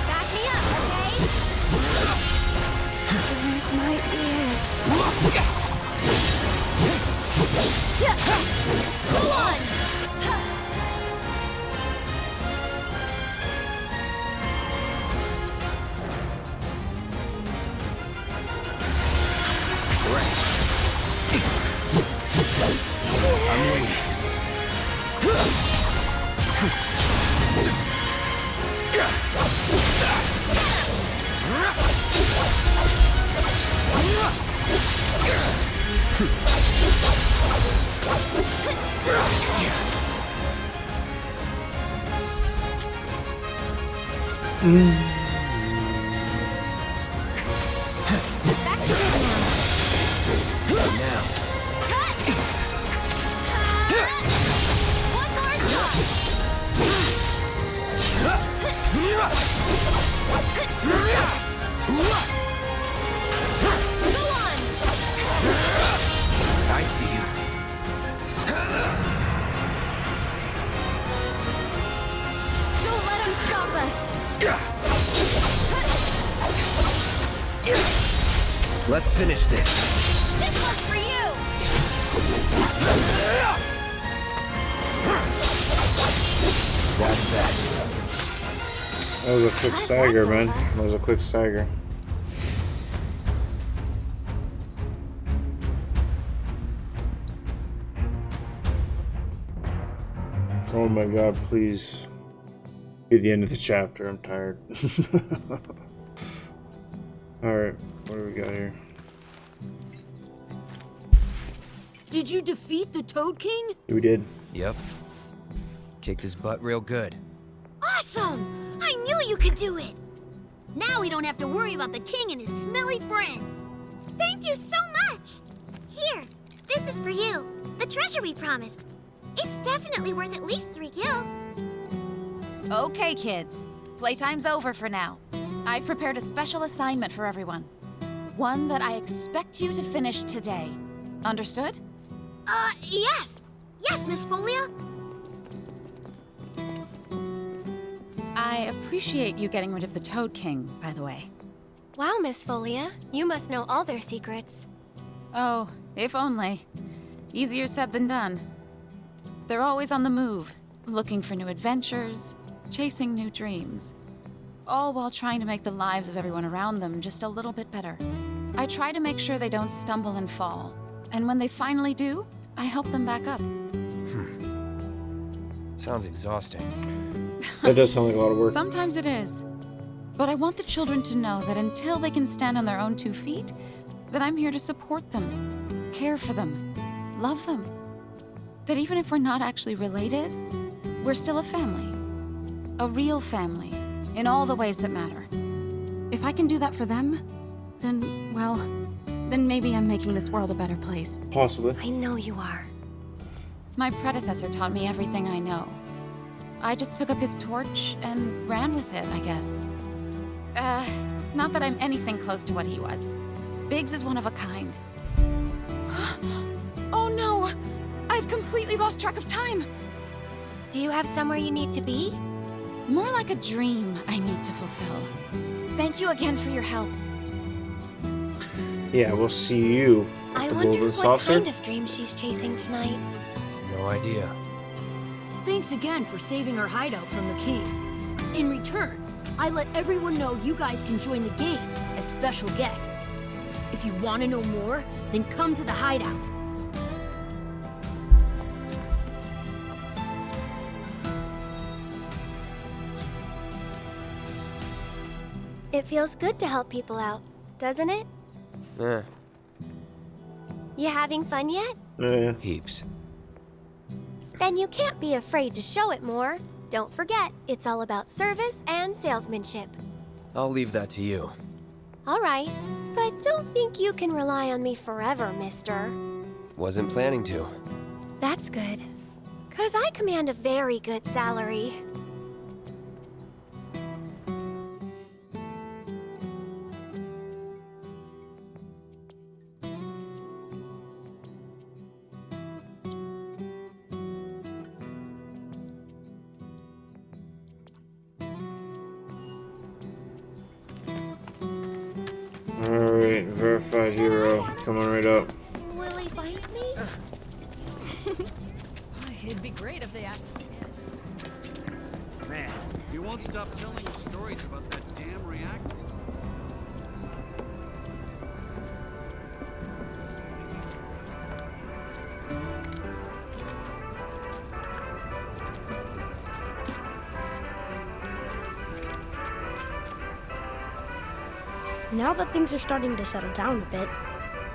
Back me up, okay? This might be it. Go on! I'm waiting. Back to good Now. One more shot! Go on! I see you. Don't let him stop us! Let's finish this. This one's for you! That's that. That was a quick stagger, man. That was a quick stagger. Oh my god, please. Be the end of the chapter. I'm tired. Alright, what do we got here? Did you defeat the Toad King? We did. Yep. Kicked his butt real good. Awesome! I knew you could do it! Now we don't have to worry about the king and his smelly friends. Thank you so much! Here, this is for you. The treasure we promised. It's definitely worth at least 3 gil. Okay, kids. Playtime's over for now. I've prepared a special assignment for everyone. One that I expect you to finish today. Understood? Yes. Yes, Miss Folia. I appreciate you getting rid of the Toad King, by the way. Wow, Miss Folia. You must know all their secrets. Oh, if only. Easier said than done. They're always on the move, looking for new adventures, chasing new dreams. All while trying to make the lives of everyone around them just a little bit better. I try to make sure they don't stumble and fall. And when they finally do, I help them back up. Sounds exhausting. That does sound like a lot of work. Sometimes it is. But I want the children to know that until they can stand on their own 2 feet, that I'm here to support them, care for them, love them. That even if we're not actually related, we're still a family. A real family, in all the ways that matter. If I can do that for them, then, well, then maybe I'm making this world a better place. Possibly. I know you are. My predecessor taught me everything I know. I just took up his torch and ran with it, I guess. Not that I'm anything close to what he was. Biggs is one of a kind. Oh no! I've completely lost track of time! Do you have somewhere you need to be? More like a dream I need to fulfill. Thank you again for your help. Yeah, we'll see you I at the wonder Golden what Saucer. kind of dream she's chasing tonight. No idea. Thanks again for saving our hideout from the king. In return, I let everyone know you guys can join the game as special guests. If you want to know more, then come to the hideout. It feels good to help people out, doesn't it? You having fun yet? Yeah. Heaps. Then you can't be afraid to show it more. Don't forget, it's all about service and salesmanship. I'll leave that to you. All right, but don't think you can rely on me forever, mister. Wasn't planning to. That's good, 'cause I command a very good salary. Alright, verified hero. Coming right up. Will he bite me? It'd be great if they asked. Man, you won't stop telling stories about that damn reactor. Now that things are starting to settle down a bit,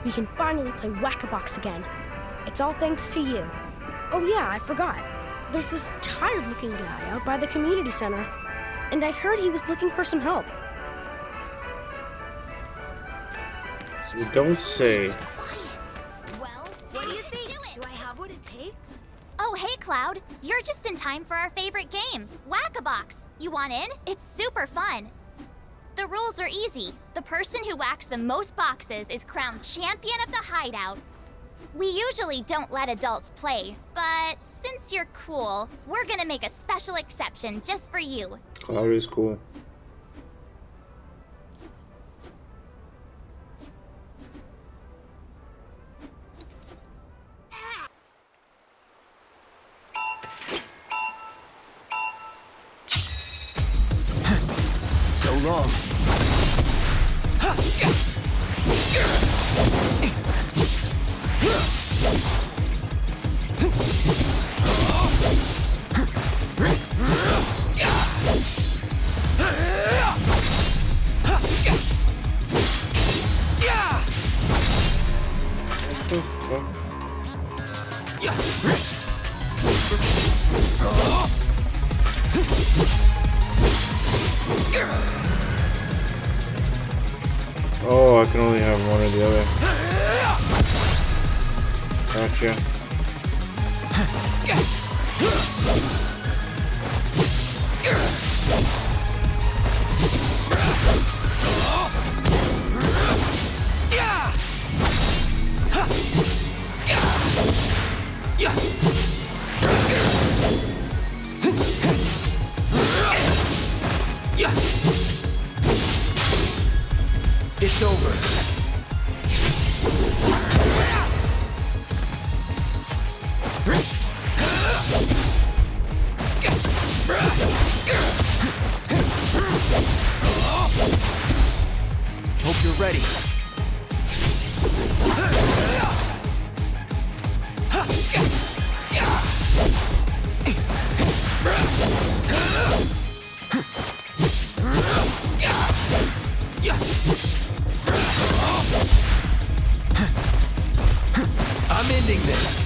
we can finally play Whack-A-Box again. It's all thanks to you. Oh yeah, I forgot. There's this tired-looking guy out by the community center, and I heard he was looking for some help. You don't say. Well, what do you think? Do I have what it takes? Oh, hey, Cloud. You're just in time for our favorite game, Whack-A-Box. You want in? It's super fun. The rules are easy. The person who whacks the most boxes is crowned champion of the hideout. We usually don't let adults play, but since you're cool, we're gonna make a special exception just for you. Cloud is cool. So long. can only have one or the other. Gotcha. It's over. Hope you're ready. I'm ending this.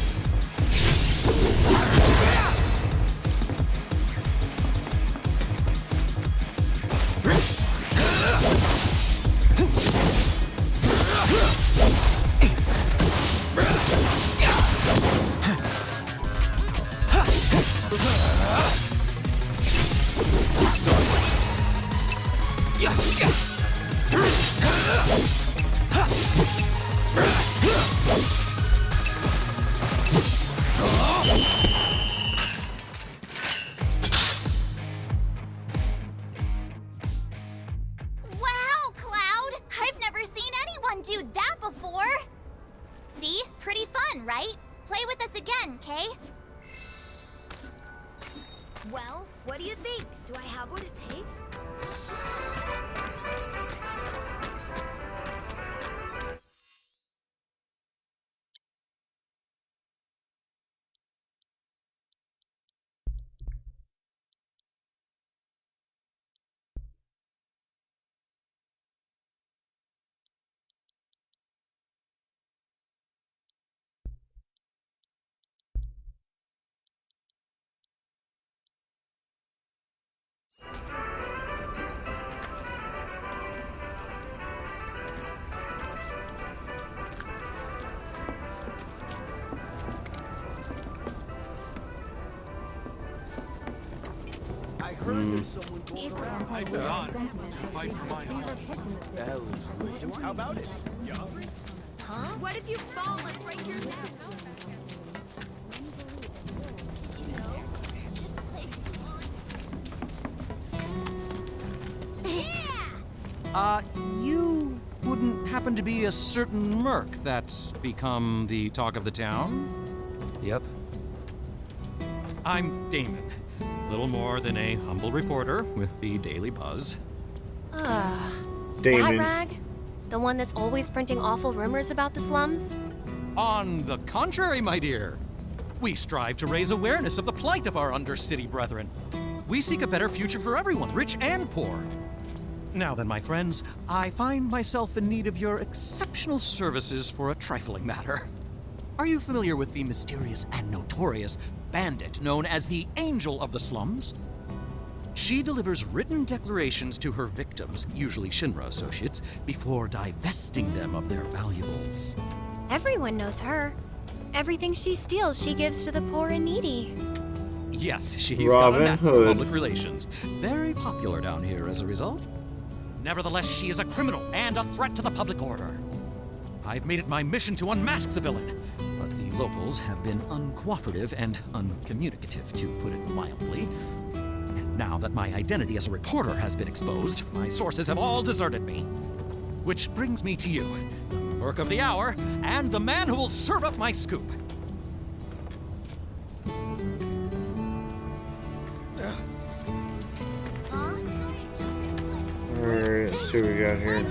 Wow, Cloud! I've never seen anyone do that before! See? Pretty fun, right? Play with us again, Kay? Well, what do you think? Do I have what it takes? I heard there's someone going around. I was on to fight for my home. That was weird. How about it? You hungry? Huh? What if you fall and break your neck? Did you know? This place is haunted. You wouldn't happen to be a certain merc that's become the talk of the town? Yep. I'm Damon. Little more than a humble reporter with the Daily Buzz. That Damon. rag? The one that's always printing awful rumors about the slums? On the contrary, my dear. We strive to raise awareness of the plight of our undercity brethren. We seek a better future for everyone, rich and poor. Now then, my friends, I find myself in need of your exceptional services for a trifling matter. Are you familiar with the mysterious and notorious bandit known as the Angel of the Slums? She delivers written declarations to her victims, usually Shinra associates, before divesting them of their valuables. Everyone knows her. Everything she steals, she gives to the poor and needy. Yes, she's got a Robin knack for Hood. public relations. Very popular down here as a result. Nevertheless, she is a criminal and a threat to the public order. I've made it my mission to unmask the villain, but the locals have been uncooperative and uncommunicative, to put it mildly. And now that my identity as a reporter has been exposed, my sources have all deserted me. Which brings me to you, the merc of the hour, and the man who will serve up my scoop. Alright, let's see what we got here.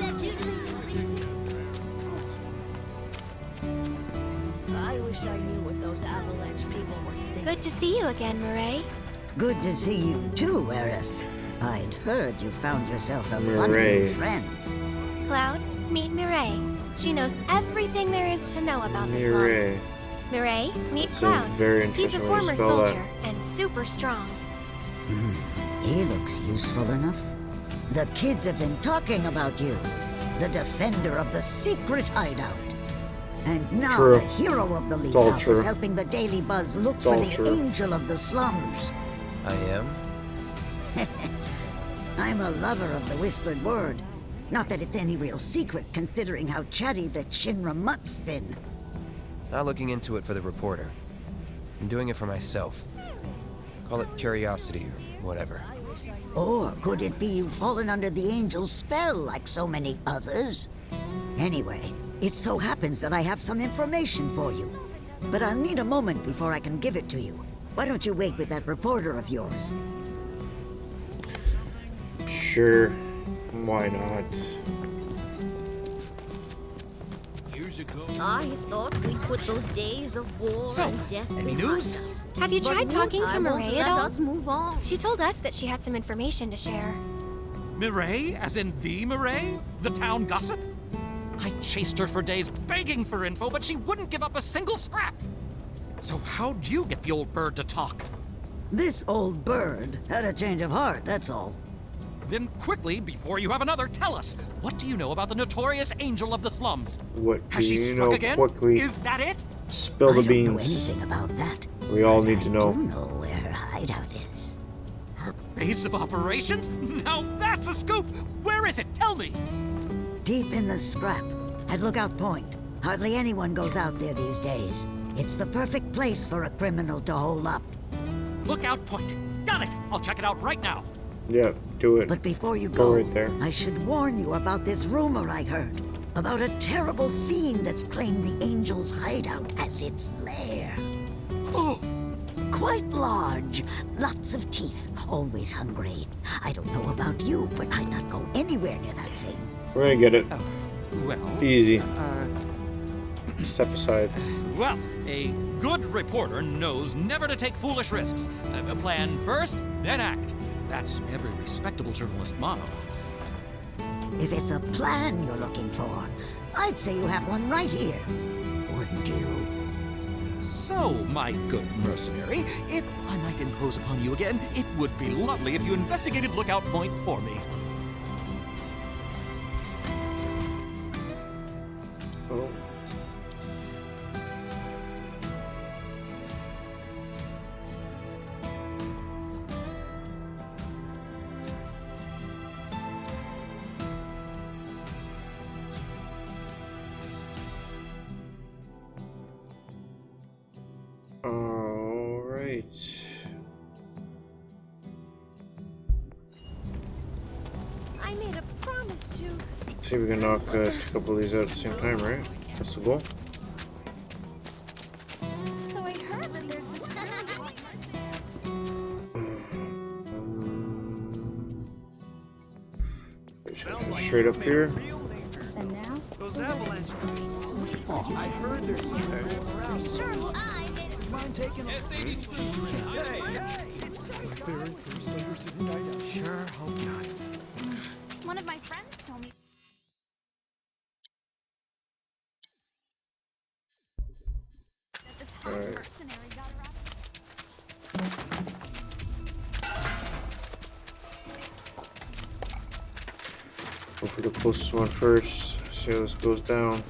I wish I knew what those avalanche people were thinking. Good to see you again, Murray. Good to see you too, Aerith. I'd heard you found yourself a funny Murray. new friend. Cloud, meet Murray. She knows everything there is to know about the Murray. slums. Murray, meet It's Cloud. very He's a interesting way to former spell that. soldier and super strong. He looks useful enough. The kids have been talking about you. the defender of the secret hideout. And now True. the hero of the Leaf all House true. is helping the Daily Buzz look It's for all the true. angel of the slums. I am? I'm a lover of the whispered word. Not that it's any real secret, considering how chatty the Shinra mutt's been. Not looking into it for the reporter. I'm doing it for myself. Call it curiosity or whatever. Or could it be you've fallen under the angel's spell like so many others? Anyway, it so happens that I have some information for you. But I'll need a moment before I can give it to you. Why don't you wait with that reporter of yours? Sure. Why not? I thought we put those days of war So, and death any behind news? us. Have you But tried talking to Wutai won't Mireille let at all? us move on. She told us that she had some information to share. Mireille, as in the Mireille? The town gossip? I chased her for days begging for info, but she wouldn't give up a single scrap. So how'd you get the old bird to talk? This old bird had a change of heart, that's all. Then quickly, before you have another, tell us, what do you know about the notorious angel of the slums? What Has do she you struck know again? quickly? Is that it? Spill the I don't know beans. anything about that. We all need to I know. do know where her hideout is. Her base of operations? Now that's a scoop! Where is it? Tell me! Deep in the scrap, at Lookout Point. Hardly anyone goes out there these days. It's the perfect place for a criminal to hole up. Lookout Point. Got it! I'll check it out right now. Yeah, do it. But before you Go go, right there. I should warn you about this rumor I heard. About a terrible fiend that's claimed the angel's hideout as its lair. Oh! Quite large, lots of teeth, always hungry. I don't know about you, but I'd not go anywhere near that thing. We're gonna get it. Well... Easy. Step aside. Well, a good reporter knows never to take foolish risks. Plan first, then act. That's every respectable journalist motto. If it's a plan you're looking for, I'd say you have one right here. Wouldn't you? So, my good mercenary, if I might impose upon you again, it would be lovely if you investigated Lookout Point for me. Oh. All right. I made a promise to. See if we can knock a couple of these out at the same time, right? That's the goal. So I heard that there's this. Straight up here. And now? Those avalanche. Oh, I heard there's some Sure, I made Mind taking a Hey, my very first undercity night out. Sure, hope not. One of my friends told me. That this hot Alright. mercenary got around. Go for the closest one first. See how this goes down.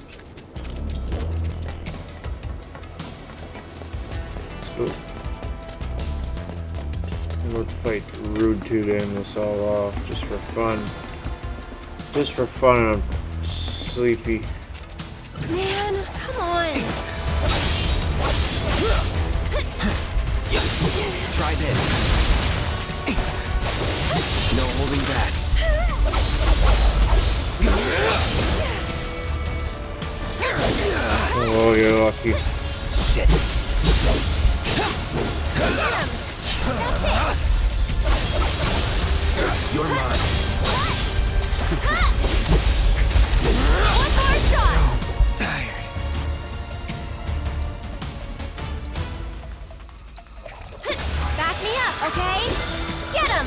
Let's go. I'm going to fight Rude 2 to end this all off, just for fun. Just for fun, and I'm sleepy. Man, come on. Try this. No holding back. Oh, you're lucky. Shit. You're mine. One more shot! So tired. Back me up, okay? Get him!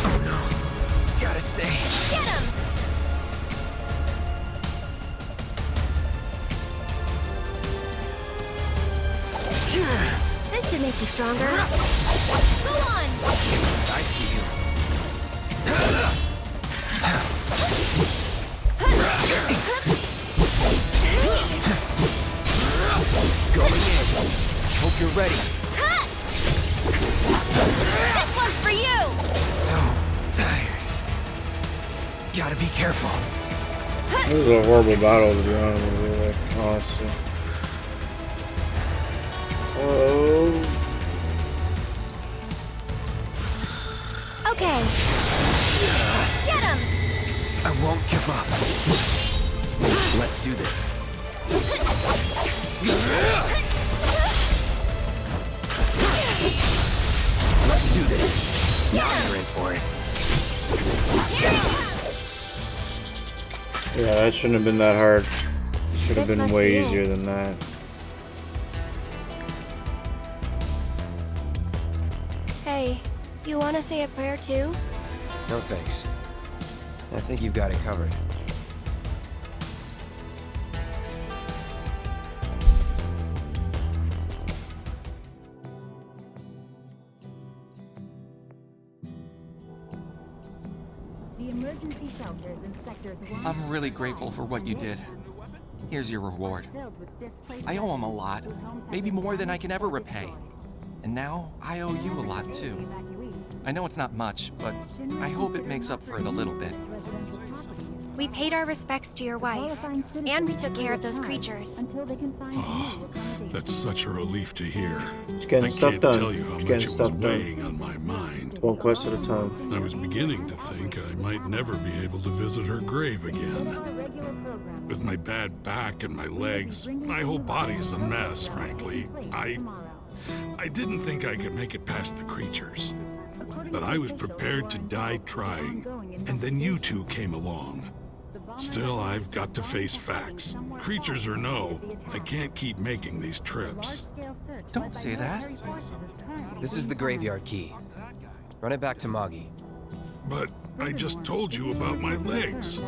Oh no. Gotta stay. Get him! This should make you stronger. Go on! I see you. Going in. Hope you're ready. This one's for you! So tired. Gotta be careful. This was a horrible battle, to be honest with you, like, honestly. Oh. Okay. Get him! I won't give up. Let's do this. Let's do this. Now you're in for it. Yeah, that shouldn't have been that hard. It should have been way easier than that. Hey, you wanna say a prayer too? No thanks. I think you've got it covered. The emergency shelters in sectors 1. I'm really grateful for what you did. Here's your reward. I owe him a lot, maybe more than I can ever repay. And now I owe you a lot too. I know it's not much, but I hope it makes up for it a little bit. We paid our respects to your wife, and we took care of those creatures. Oh, that's such a relief to hear. Just getting I stuff can't done. tell you how Just much getting it was stuff done. weighing on my mind. One quest at a time. I was beginning to think I might never be able to visit her grave again. With my bad back and my legs, my whole body's a mess, frankly. I didn't think I could make it past the creatures. But I was prepared to die trying, and then you two came along. Still, I've got to face facts. Creatures or no, I can't keep making these trips. Don't say that. This is the graveyard key. Run it back to Moggy. But I just told you about my legs.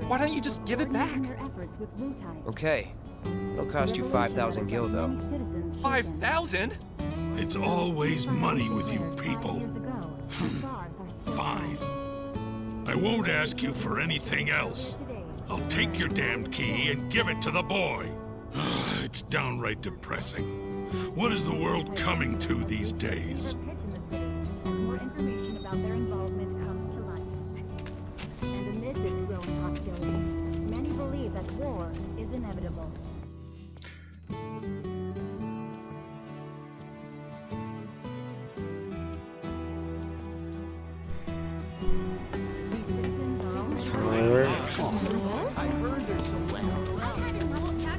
Why don't you just give it back? Okay. It'll cost you 5,000 gil, though. 5,000? It's always money with you people. Fine. I won't ask you for anything else. I'll take your damned key and give it to the boy. It's downright depressing. What is the world coming to these days? More information about their involvement comes to light. And amid this growing hostility, many believe that war is inevitable.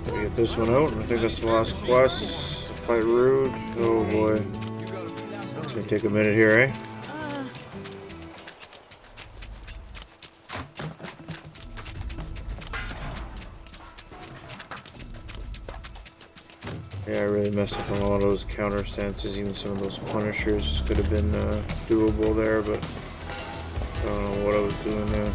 Gotta get this one out. I think that's the last quest. Fight Rude. Oh boy. It's gonna take a minute here, eh? Yeah, I really messed up on a lot of those counter stances. Even some of those punishers could have been doable there, but I don't know what I was doing there.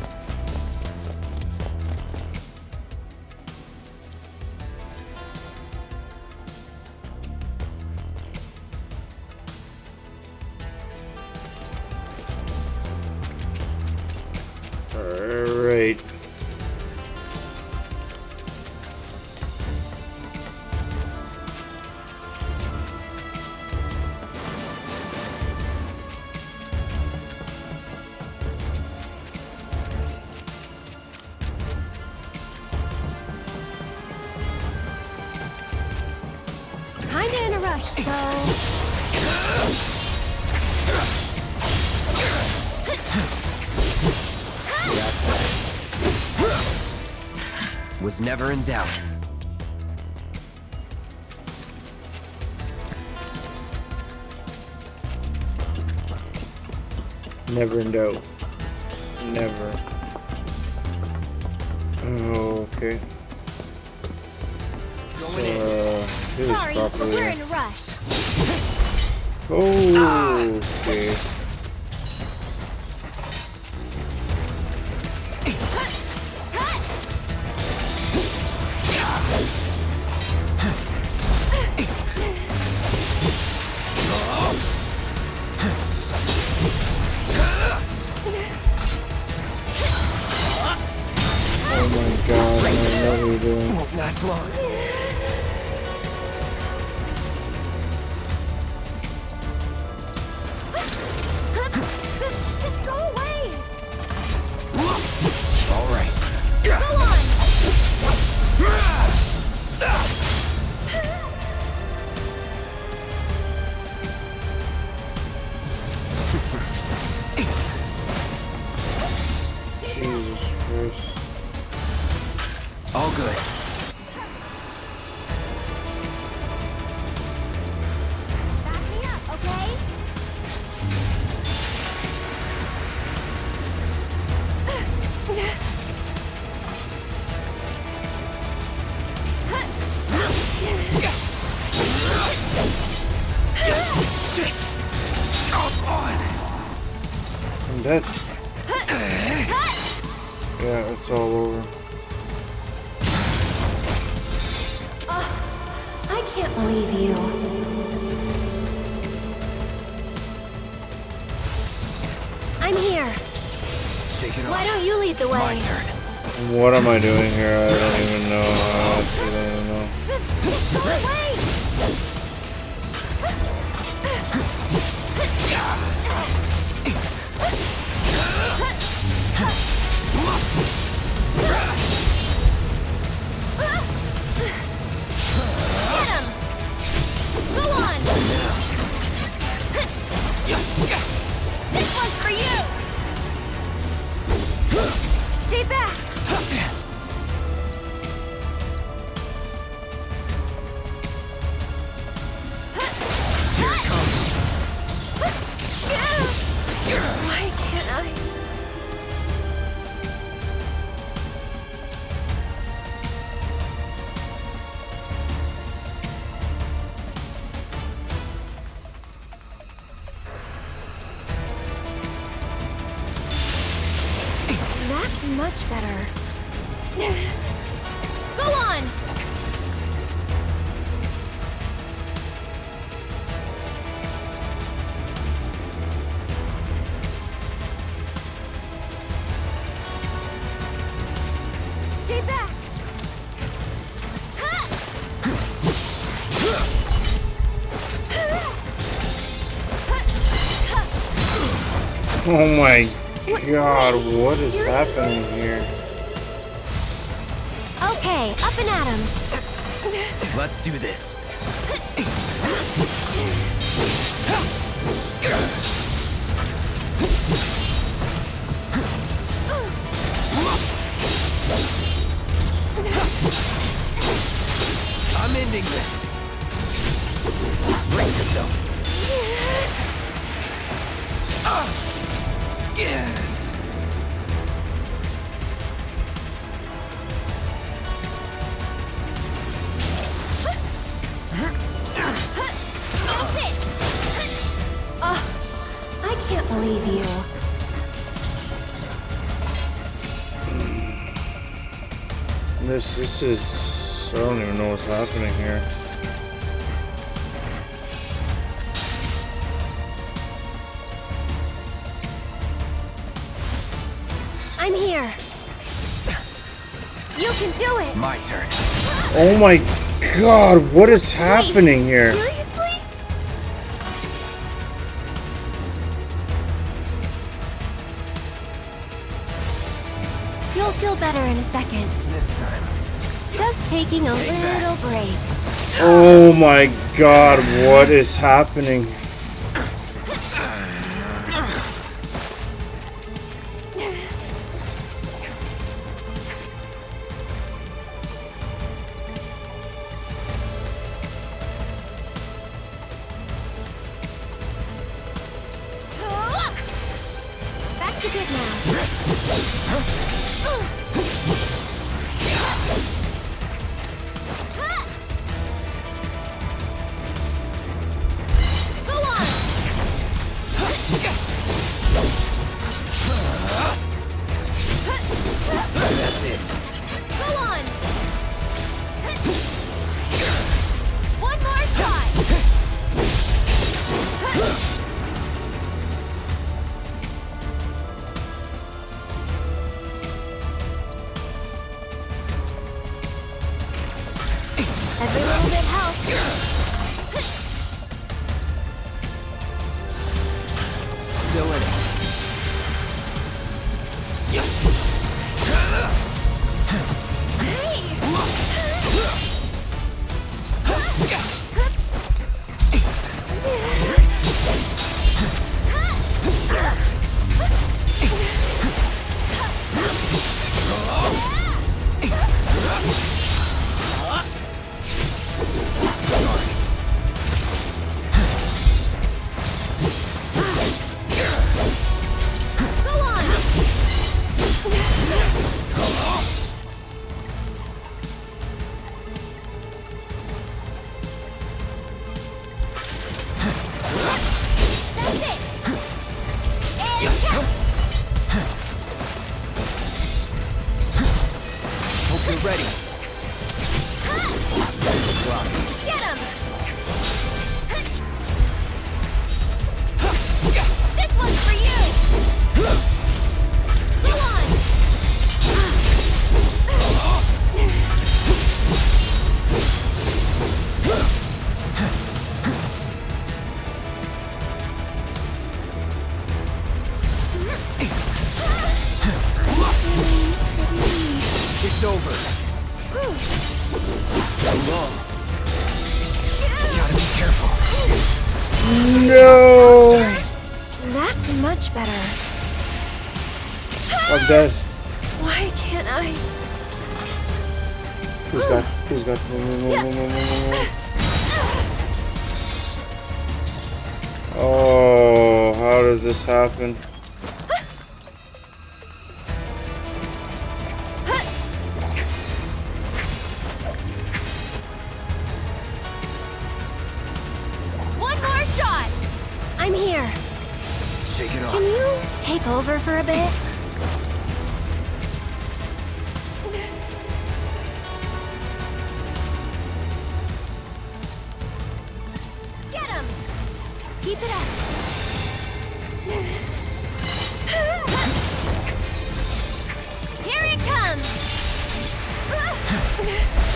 Alright. Kinda in a rush, so... Was never in doubt. Never in doubt. Never. Oh, okay. do this Sorry, but properly. we're in a rush. Oh, okay. Oh my god, I know what you're doing. Won't last long. Just go away. All right. Go on. Jesus Christ. All good. Back me up, okay? I'm dead. Yeah, it's all over. I can't believe you. I'm here. Shake it off. Why don't you lead the way? My turn. What am I doing here? I don't even know. I don't even know. Just go away. Get him. Go on. This one's for you. Stay back. Here it comes. Why can't I? That's much better. Go on! Stay back! Oh my god, what is happening here? Okay, up and at him. Let's do this. I'm ending this. Brace yourself. Yeah. That's it! I can't believe you. This is... I don't even know what's happening here. I'm here. You can do it! My turn. Oh my god, what is happening here? Seriously? You'll feel better in a second. Just taking a little break. Oh my god, what is happening? Back to good now. Every little bit helps. Still in it. Ready. Get him! This one's for you! Go on! It's over. So long. Gotta be careful. No! That's much better. I'm dead. Why can't I? Who's got? Who's got? Oh, how did this happen? One more shot! I'm here. Shake it off. Can you take over for a bit? Get him! Keep it up. Here it comes!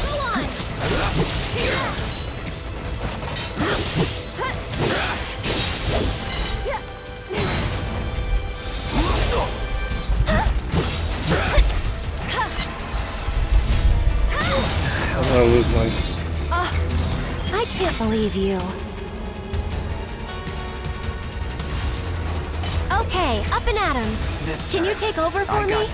Go on! I'm gonna lose my. I can't believe you. Okay, up and at 'em. Can you take over for me?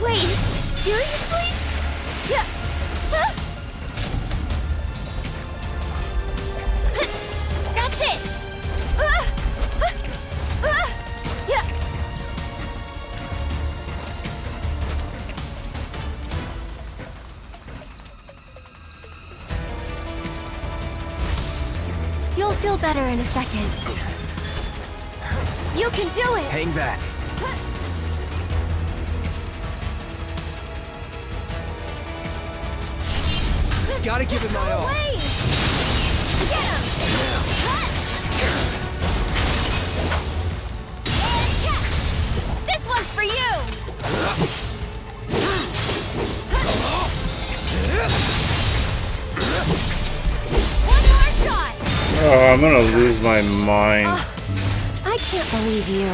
Wait, seriously? Yeah. That's it. Yeah. You'll feel better in a second. You can do it. Hang back. Gotta give it my all. Get him! And catch! This one's for you! One more shot! Oh, I'm gonna lose my mind. I can't believe you.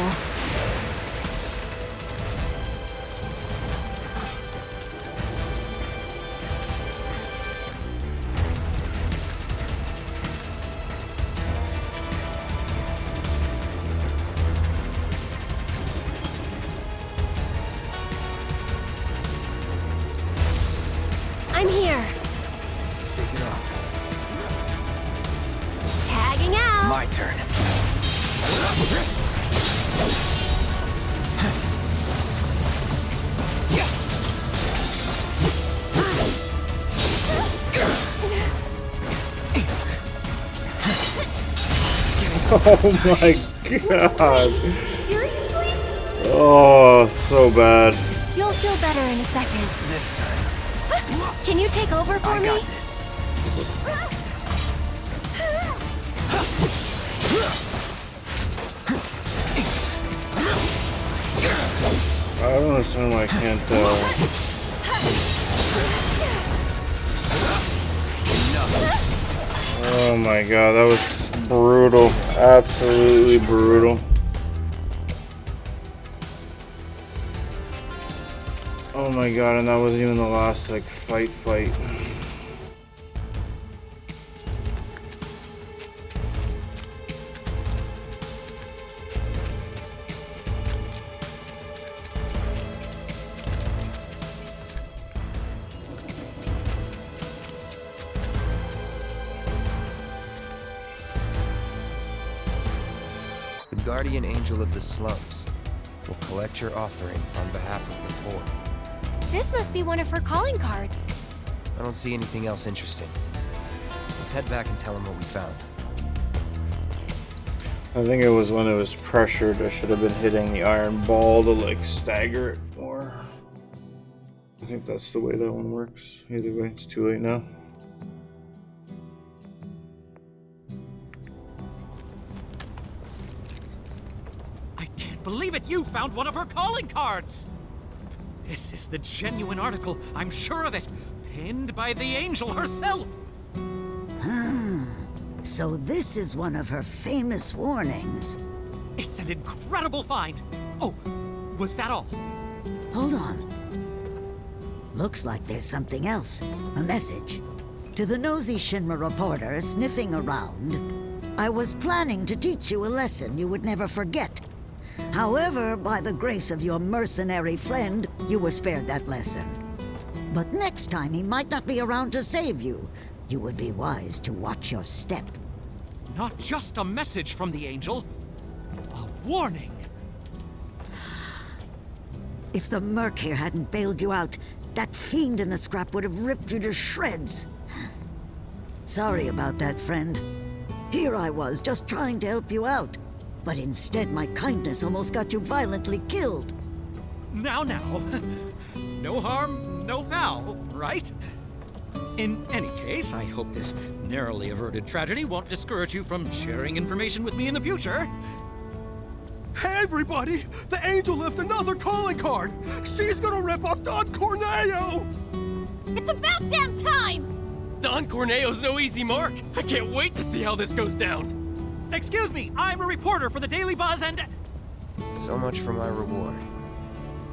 I'm here. Shake it off. Tagging out. My turn. Oh my god. Seriously? Oh, so bad. You'll feel better in a second. Can you take over for me? This. I don't understand why I can't, Oh my god, that was brutal. Absolutely brutal. Oh my god, and that wasn't even the last, like, fight. Guardian angel of the slums will collect your offering on behalf of the poor. This must be one of her calling cards. I don't see anything else interesting. Let's head back and tell him what we found. I think it was when it was pressured. I should have been hitting the iron ball to, like, stagger it more. I think that's the way that one works. Either way, it's too late now. Believe it, you found one of her calling cards! This is the genuine article, I'm sure of it. Pinned by the angel herself! So this is one of her famous warnings. It's an incredible find! Oh, was that all? Hold on. Looks like there's something else. A message. To the nosy Shinra reporter sniffing around, I was planning to teach you a lesson you would never forget. However, by the grace of your mercenary friend, you were spared that lesson. But next time he might not be around to save you. You would be wise to watch your step. Not just a message from the angel, a warning. If the Merc here hadn't bailed you out, that fiend in the scrap would have ripped you to shreds. Sorry about that, friend. Here I was, just trying to help you out. But instead, my kindness almost got you violently killed. Now. No harm, no foul, right? In any case, I hope this narrowly averted tragedy won't discourage you from sharing information with me in the future. Hey, everybody! The angel left another calling card! She's gonna rip off Don Corneo! It's about damn time! Don Corneo's no easy mark. I can't wait to see how this goes down. Excuse me, I'm a reporter for the Daily Buzz and... So much for my reward.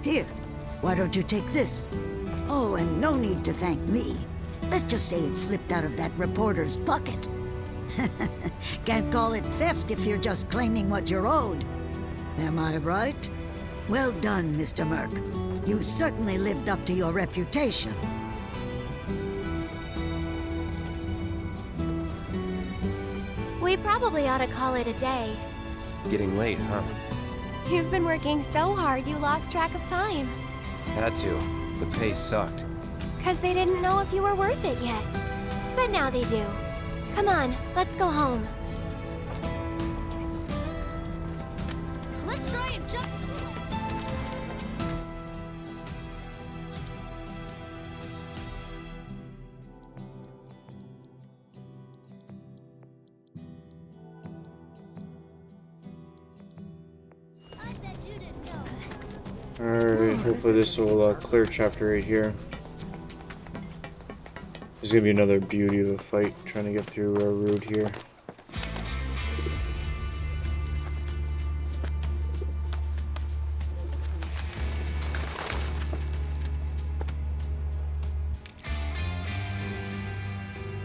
Here, why don't you take this? Oh, and no need to thank me. Let's just say it slipped out of that reporter's pocket. Can't call it theft if you're just claiming what you're owed. Am I right? Well done, Mr. Merc. You certainly lived up to your reputation. We probably ought to call it a day. Getting late, huh? You've been working so hard you lost track of time. Had to. The pace sucked. 'Cause they didn't know if you were worth it yet. But now they do. Come on, let's go home. Let's try and jump. Alright, hopefully this will clear chapter 8 here. There's gonna be another beauty of a fight trying to get through Rude here.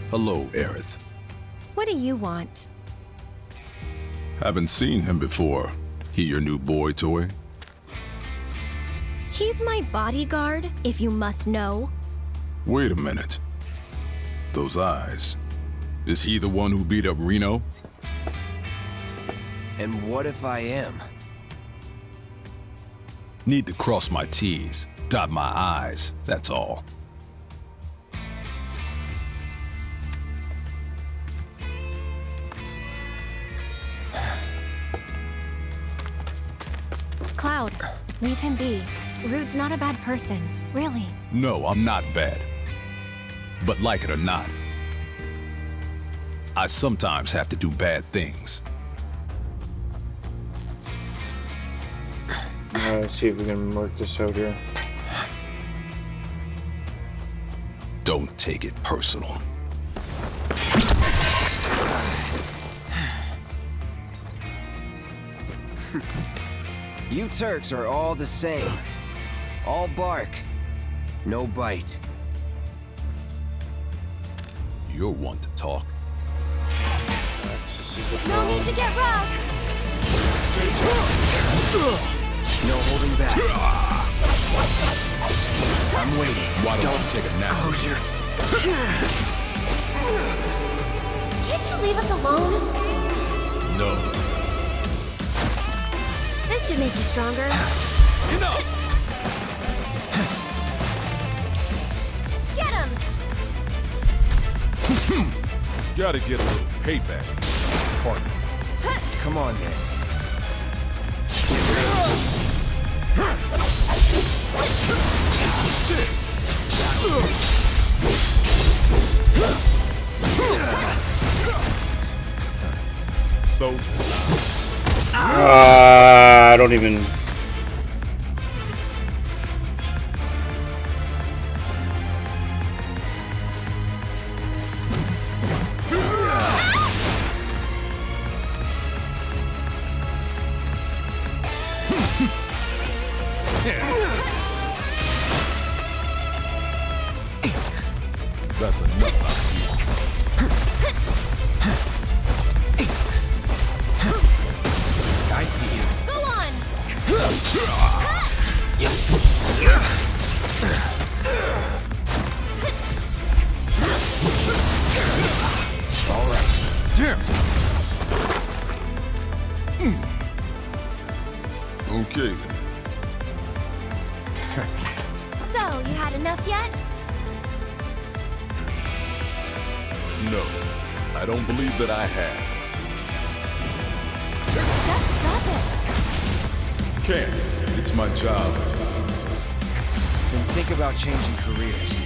Hello, Aerith. What do you want? Haven't seen him before. He your new boy toy? He's my bodyguard, if you must know. Wait a minute. Those eyes. Is he the one who beat up Reno? And what if I am? Need to cross my T's, dot my I's, that's all. Cloud, leave him be. Rude's not a bad person, really. No, I'm not bad. But like it or not, I sometimes have to do bad things. Let's see if we can work this out here. Don't take it personal. You Turks are all the same. All bark, no bite. You're one to talk. No need to get rough. No holding back. I'm waiting. Why don't you take a nap? Closure. Can't you leave us alone? No. This should make you stronger. Enough! Get him! Gotta get a little payback, partner. Come on, then. Shit! Soldiers. I don't even. That's enough out I see you. Go on! All right. Damn. Okay then. So, you had enough yet? No, I don't believe that I have. Just stop it. Can't. It's my job. Then think about changing careers.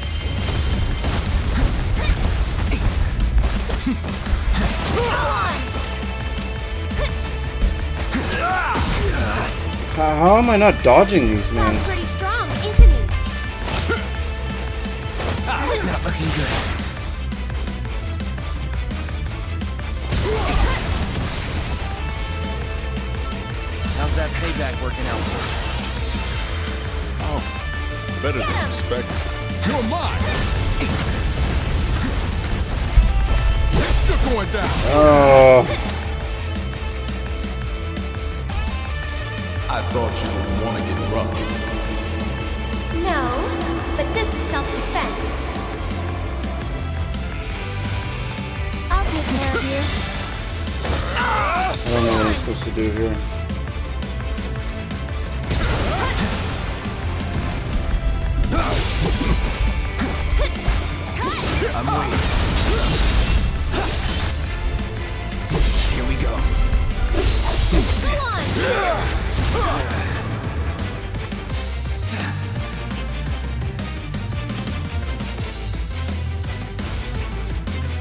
How am I not dodging these, man? Sounds pretty strong, isn't he? Not looking good. How's that payback working out for you? Oh, better than expected. You're mine! You're going down! Oh. I thought you would want to get rough. No, but this is self-defense. I'll take care of you. I don't know what I'm supposed to do here. I'm waiting. Here we go. Go on!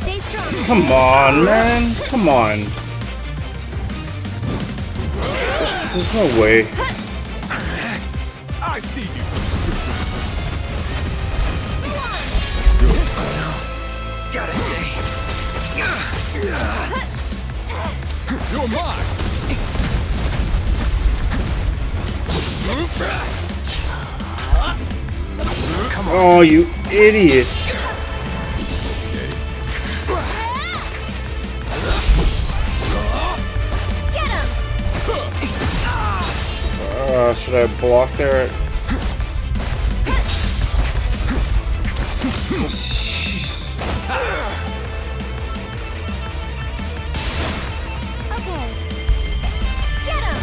Stay strong. Come on, man. Come on. There's no way. I see you. Gotta stay. You're mine. Come on. Oh, you idiot. Get him! Should I block there? Okay. Get him!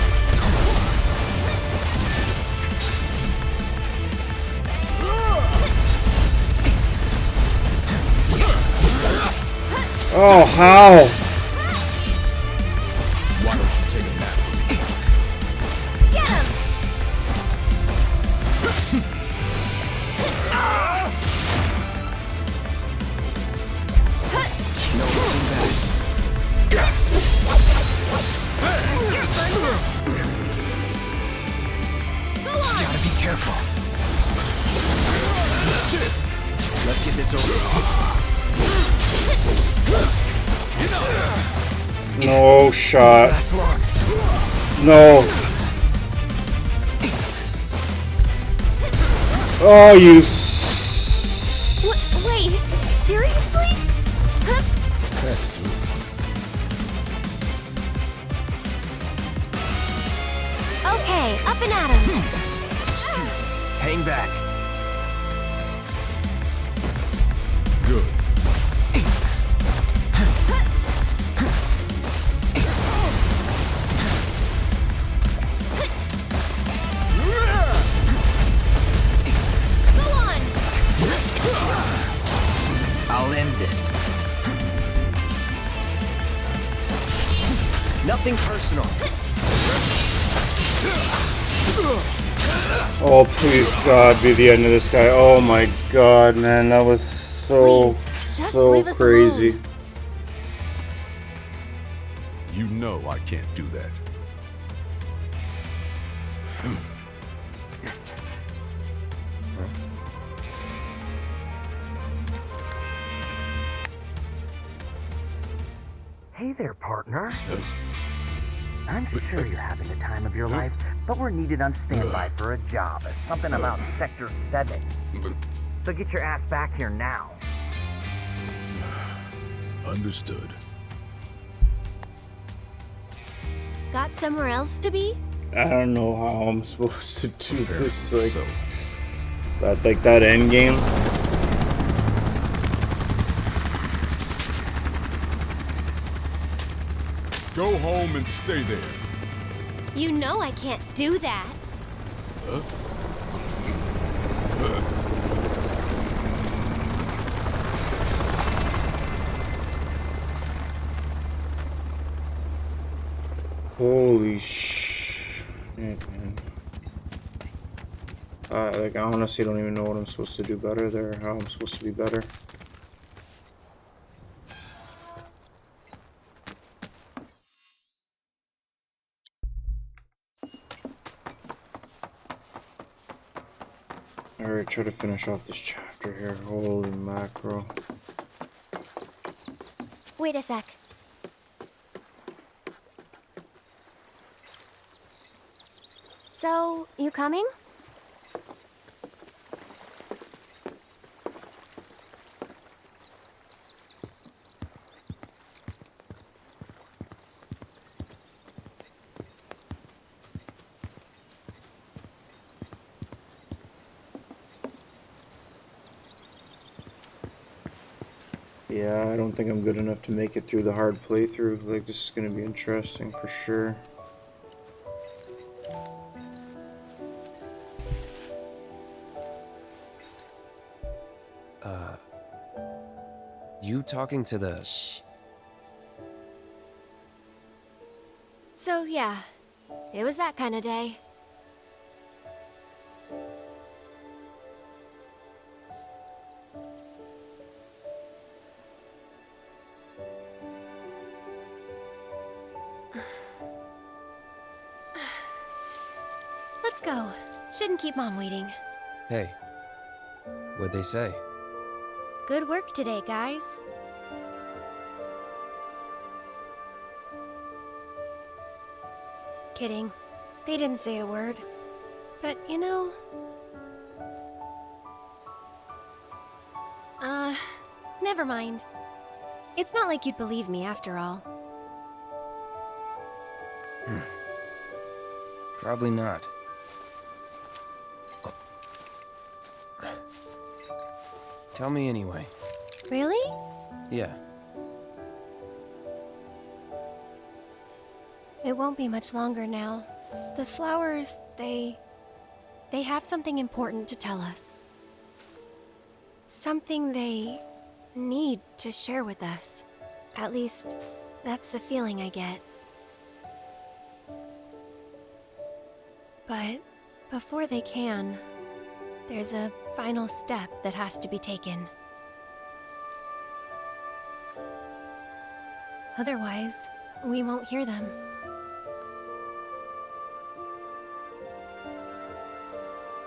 Oh, how? Why don't you take a nap? Get him! No looking back. Careful. Shit! Let's get this over with. No shot. Last long. No. Oh, you. Wait, seriously? Okay, up and at him. Hang back. Good. Go on. I'll end this. Nothing personal. Oh, please, God, be the end of this guy. Oh my God, man, that was so crazy. You know I can't do that. Hey there, partner. I'm sure you're having the time of your life, but we're needed on standby for a job at something about Sector 7. So get your ass back here now. Understood. Got somewhere else to be? I don't know how I'm supposed to do this, like that end game. Go home and stay there. You know I can't do that. Huh? Holy shit, man. Like, I honestly don't even know what I'm supposed to do better there, how I'm supposed to be better. Alright, try to finish off this chapter here. Holy mackerel. Wait a sec. So, you coming? Yeah, I don't think I'm good enough to make it through the hard playthrough. Like, this is gonna be interesting for sure. You talking to the... Shh. So, yeah, it was that kind of day. Let's go. Shouldn't keep Mom waiting. Hey, what'd they say? Good work today, guys. Kidding. They didn't say a word. But, you know... never mind. It's not like you'd believe me after all. Probably not. Tell me anyway. Really? Yeah. It won't be much longer now. The flowers, they have something important to tell us. Something they need to share with us. At least, that's the feeling I get. But before they can, there's a final step that has to be taken. Otherwise, we won't hear them.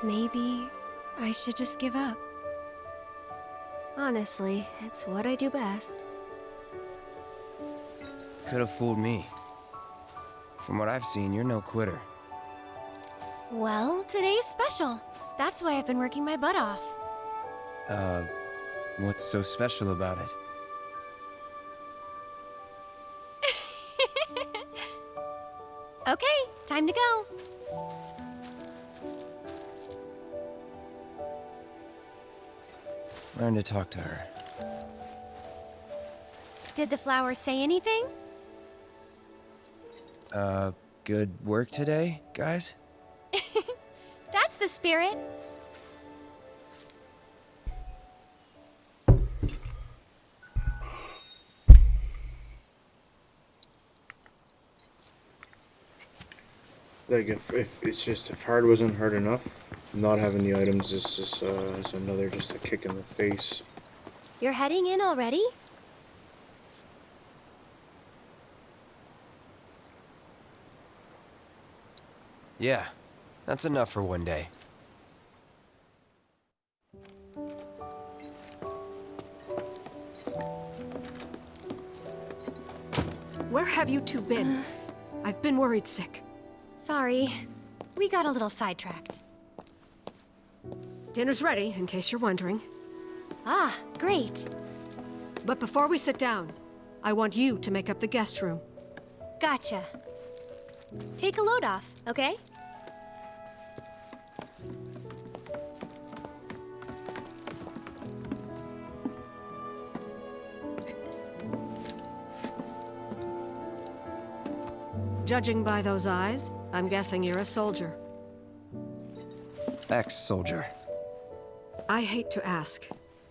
Maybe I should just give up. Honestly, it's what I do best. Could have fooled me. From what I've seen, you're no quitter. Well, today's special. That's why I've been working my butt off. What's so special about it? Okay, time to go. Learn to talk to her. Did the flowers say anything? Good work today, guys? That's the spirit. Like if it's just if hard wasn't hard enough, not having the items is another just a kick in the face. You're heading in already? Yeah, that's enough for one day. Where have you two been? I've been worried sick. Sorry. We got a little sidetracked. Dinner's ready, in case you're wondering. Ah, great. But before we sit down, I want you to make up the guest room. Gotcha. Take a load off, okay? Judging by those eyes, I'm guessing you're a soldier. Ex-soldier. I hate to ask,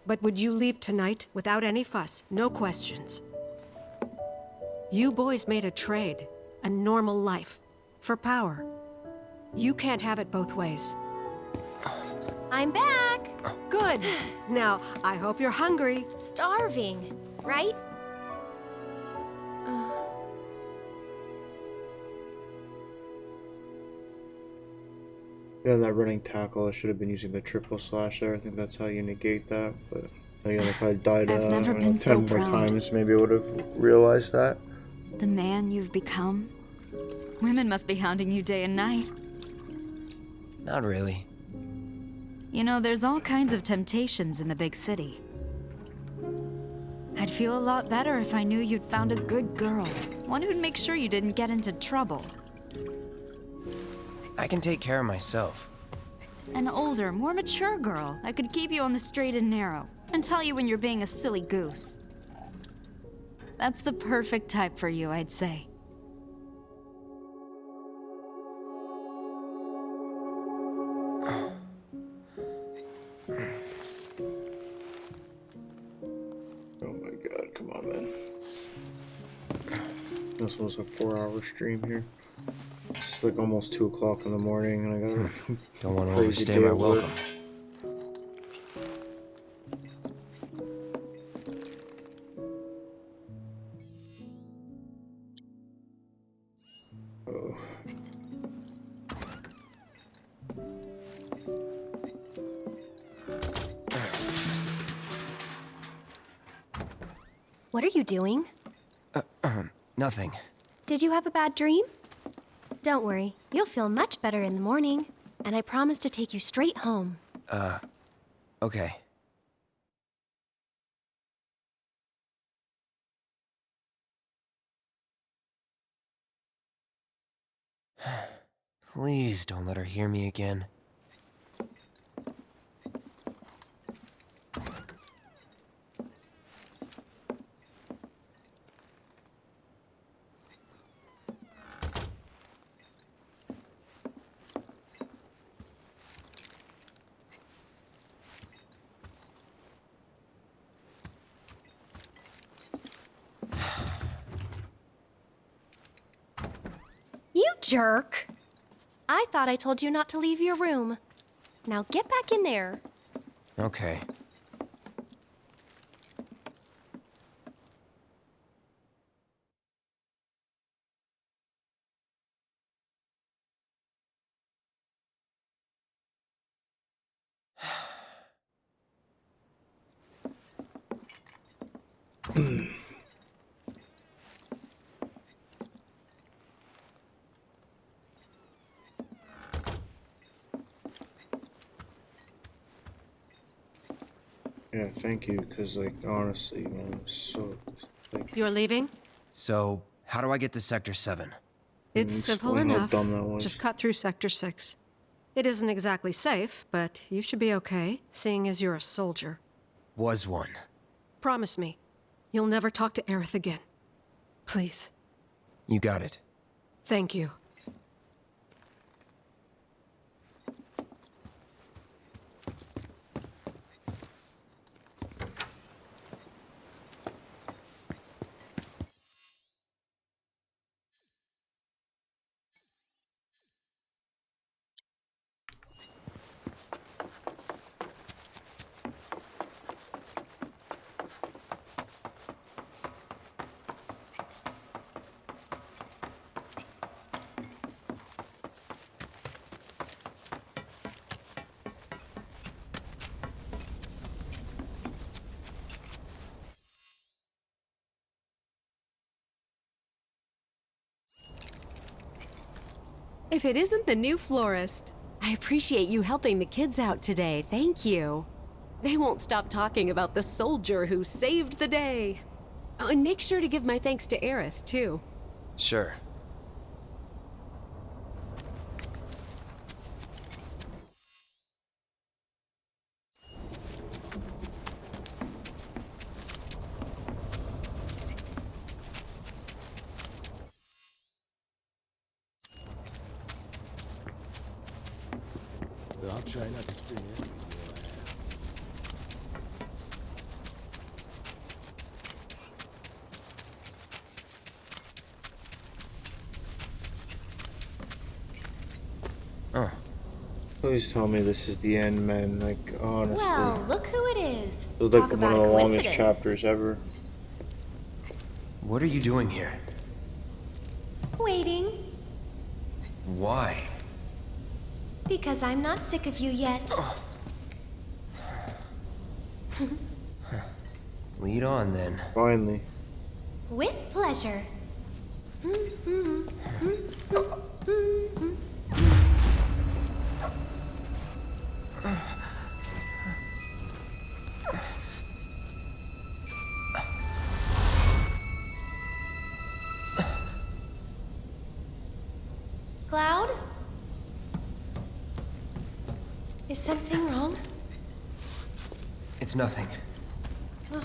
but would you leave tonight without any fuss, no questions? You boys made a trade, a normal life, for power. You can't have it both ways. I'm back! Good! Now, I hope you're hungry. Starving, right? Yeah, that running tackle, I should have been using the triple slash there. I think that's how you negate that, but if I died I've never been 10 so more proud. times, maybe I would have realized that. The man you've become? Women must be hounding you day and night. Not really. You know, there's all kinds of temptations in the big city. I'd feel a lot better if I knew you'd found a good girl. One who'd make sure you didn't get into trouble. I can take care of myself. An older, more mature girl that could keep you on the straight and narrow and tell you when you're being a silly goose. That's the perfect type for you, I'd say. Oh my god, come on, man. This was a 4-hour stream here. It's like almost 2 o'clock in the morning, and I got a Don't want to crazy overstay day my at work. welcome. Oh. What are you doing? Nothing. Did you have a bad dream? Don't worry, you'll feel much better in the morning. And I promise to take you straight home. Okay. Please don't let her hear me again. You jerk! I thought I told you not to leave your room. Now get back in there. Okay. Yeah, thank you, because, like, honestly, man, I'm so, like... You're leaving? So, how do I get to Sector 7? It's simple explain how enough. dumb that was. Just cut through Sector 6. It isn't exactly safe, but you should be okay, seeing as you're a soldier. Was one. Promise me, you'll never talk to Aerith again. Please. You got it. Thank you. If it isn't the new florist, I appreciate you helping the kids out today. Thank you. They won't stop talking about the soldier who saved the day. Oh, and make sure to give my thanks to Aerith, too. Sure. I'll try not to sting it. Oh. Please tell me this is the end, man. Like, honestly. Well, look who it is. It was like Talk one about of the a longest coincidence. chapters ever. What are you doing here? Waiting. Why? Because I'm not sick of you yet. Lead on, then. Finally. With pleasure. Cloud? Is something wrong? It's nothing. Ugh.